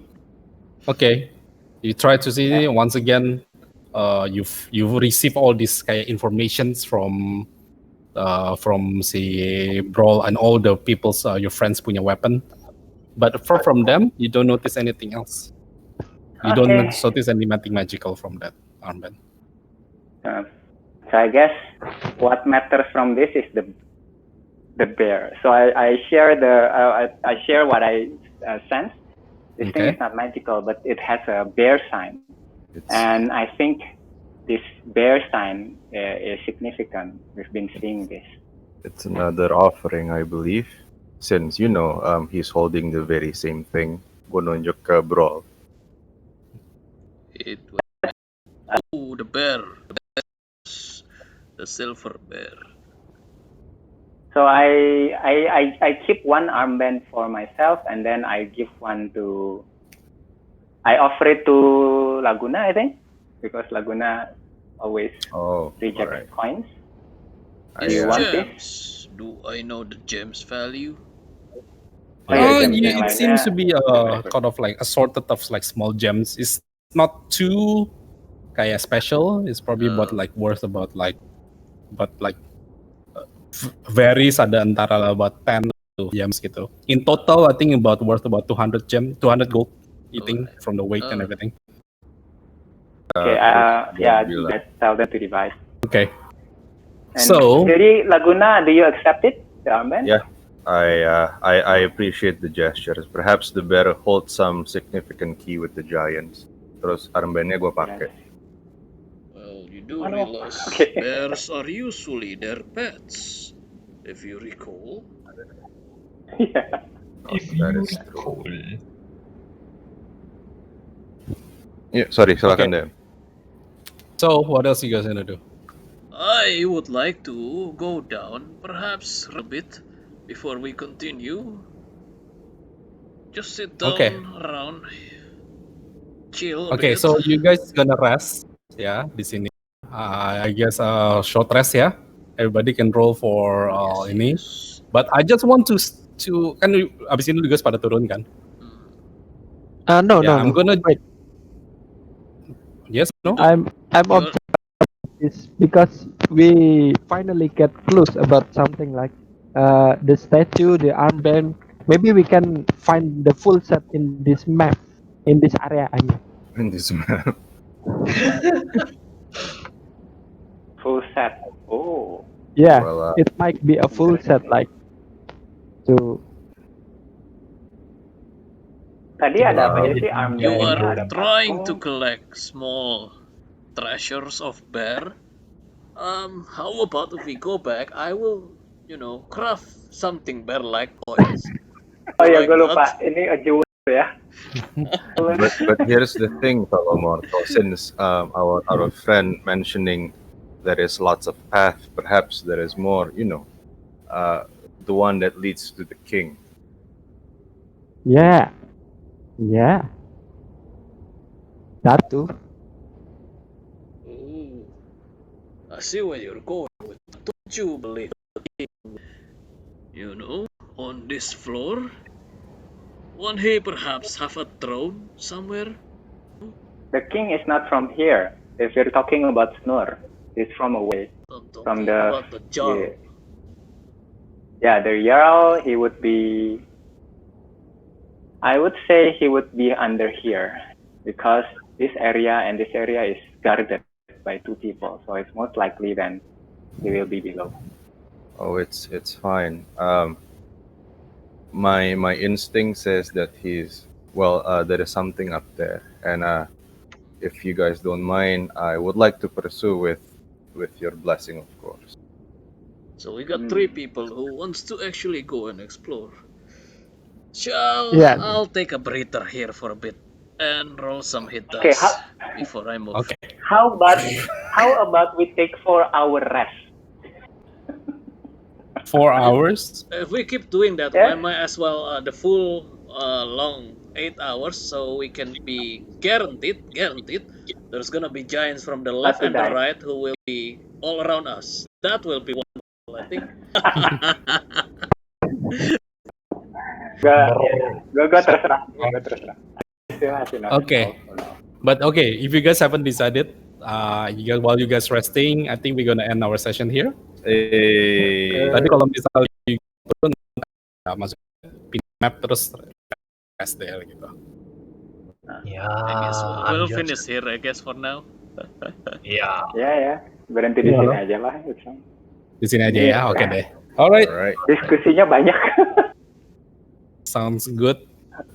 Okay. You try to see once again. You've received all these kayak informations from si Brawl and all the people's your friends punya weapon, but apart from them, you don't notice anything else. You don't Okay. notice anything magical from that armband. So I guess what matters from this is the bear. So I share I share what I sense. This thing Okay. is not magical, but it has a bear sign, and I think this bear sign is significant. We've been seeing this. It's another offering, I believe. Since he's holding the very same thing. Gununjuk ke Brawl. It was the bear. The silver bear. So I keep one armband for myself, and then I give one to. I offer it to Laguna, I think, because Laguna always rejects coins. Do you want this? Gems. Do I know the gems value? It seems to be kind of like assorted of like small gems. It's not too kayak special. It's probably worth about varies ada antara about 10 to gems gitu. In total, I think worth about 200 gold, eating from the weight and everything. Okay, let's tell them to divide. Okay. And so, jadi Laguna, do you accept it, the armband? Yeah, I appreciate the gestures. Perhaps the bear holds some significant key with the giants. Terus armbandnya gue pakai. Well, you do realize bears are usually their pets, if you recall. Yeah. That is true. Yeah, sorry, silakan deh. So, what else you guys gonna do? I would like to go down, perhaps a bit, before we continue. Just sit down around, chill a bit. Okay, so you guys gonna rest, ya, di sini. I guess short rest ya. Everybody can roll for ini. Yes. But I just want to kan abis ini guys pada turun kan? No. I'm gonna wait. Yes, no. I'm objecting this because we finally get clues about something like the statue, the armband. Maybe we can find the full set in this map, in this area. I mean. In this map. Full set. Oh. Yeah, Well, it might be a full set, like to. Tadi ada apa aja sih armband? You are ada trying to patung. collect small treasures of bear. How about if we go back? I will craft something bear-like coils. Oh ya, Like gue lupa. that. Ini a jewel ya. But here's the thing, fellow mortal. Since our friend mentioning there is lots of path, perhaps there is more. The one that leads to the king. Yeah. That too. Ooh, I see where you're going with. Don't you believe on this floor? Won't he perhaps have a throne somewhere? The king is not from here. If you're talking about Snor, he's from away. I'm talking From the about the Jarl. Yeah, the Jarl, he would be. I would say he would be under here because this area and this area is guarded by two people, so it's most likely then he will be below. Oh, it's fine. My instinct says that there is something up there, and if you guys don't mind, I would like to pursue with your blessing, of course. So we got three people who wants to actually go and explore. Yeah. I'll take a breather here for a bit and roll some hit dice Okay, before I move. Okay. How about we take 4-hour rest? 4 hours. If we keep doing that, Yeah. I might as well the full long 8 hours, so we can be guaranteed. There's gonna be giants from the left to and the die. right who will be all around us. That will be wonderful, I think. Gue terserah. Okay. But okay, if you guys haven't decided, while you guys resting, I think we're gonna end our session here. Tadi kalau misalnya turun, masuk pin map terus rest there gitu. Yeah, I guess we'll I'm just- finish here, I guess, for now. Yeah. Ya. Berhenti di sini aja lah. Di sini aja ya, oke deh. All Alright, right, Diskusinya banyak. sounds good.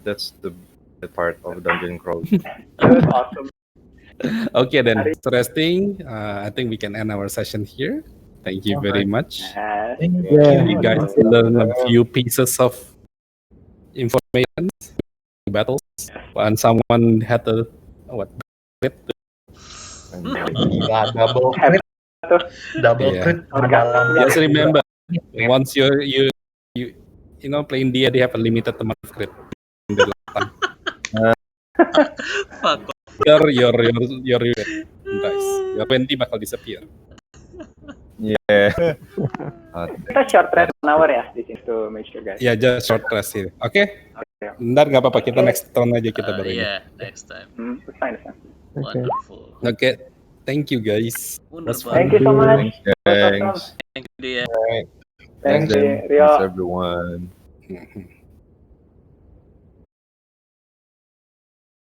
that's the part of dungeon crawl. That was awesome. Okay then, so resting. I think we can end our session here. Thank you very much. Thank Yeah. You guys learn a few pieces of information, battles, and someone had a Yeah, double crit. Double Yeah. crit for dalam Just waktu remember, berapa? once you playing dia have a limited amount of crit. Fuck off. Your dice, your 20 bakal disappear. Yeah. Kita short rest 1 hour ya di sini to make sure guys. Ya, just short rest here. Oke. Ntar nggak apa-apa, kita next turn aja kita baru ini. Yeah, next time. It's fine. Wonderful. Oke, thank you guys. Was Wonderful. fun. Thank you so much. Thanks. Thank you, dear. Thanks, Thanks, Rio. everyone.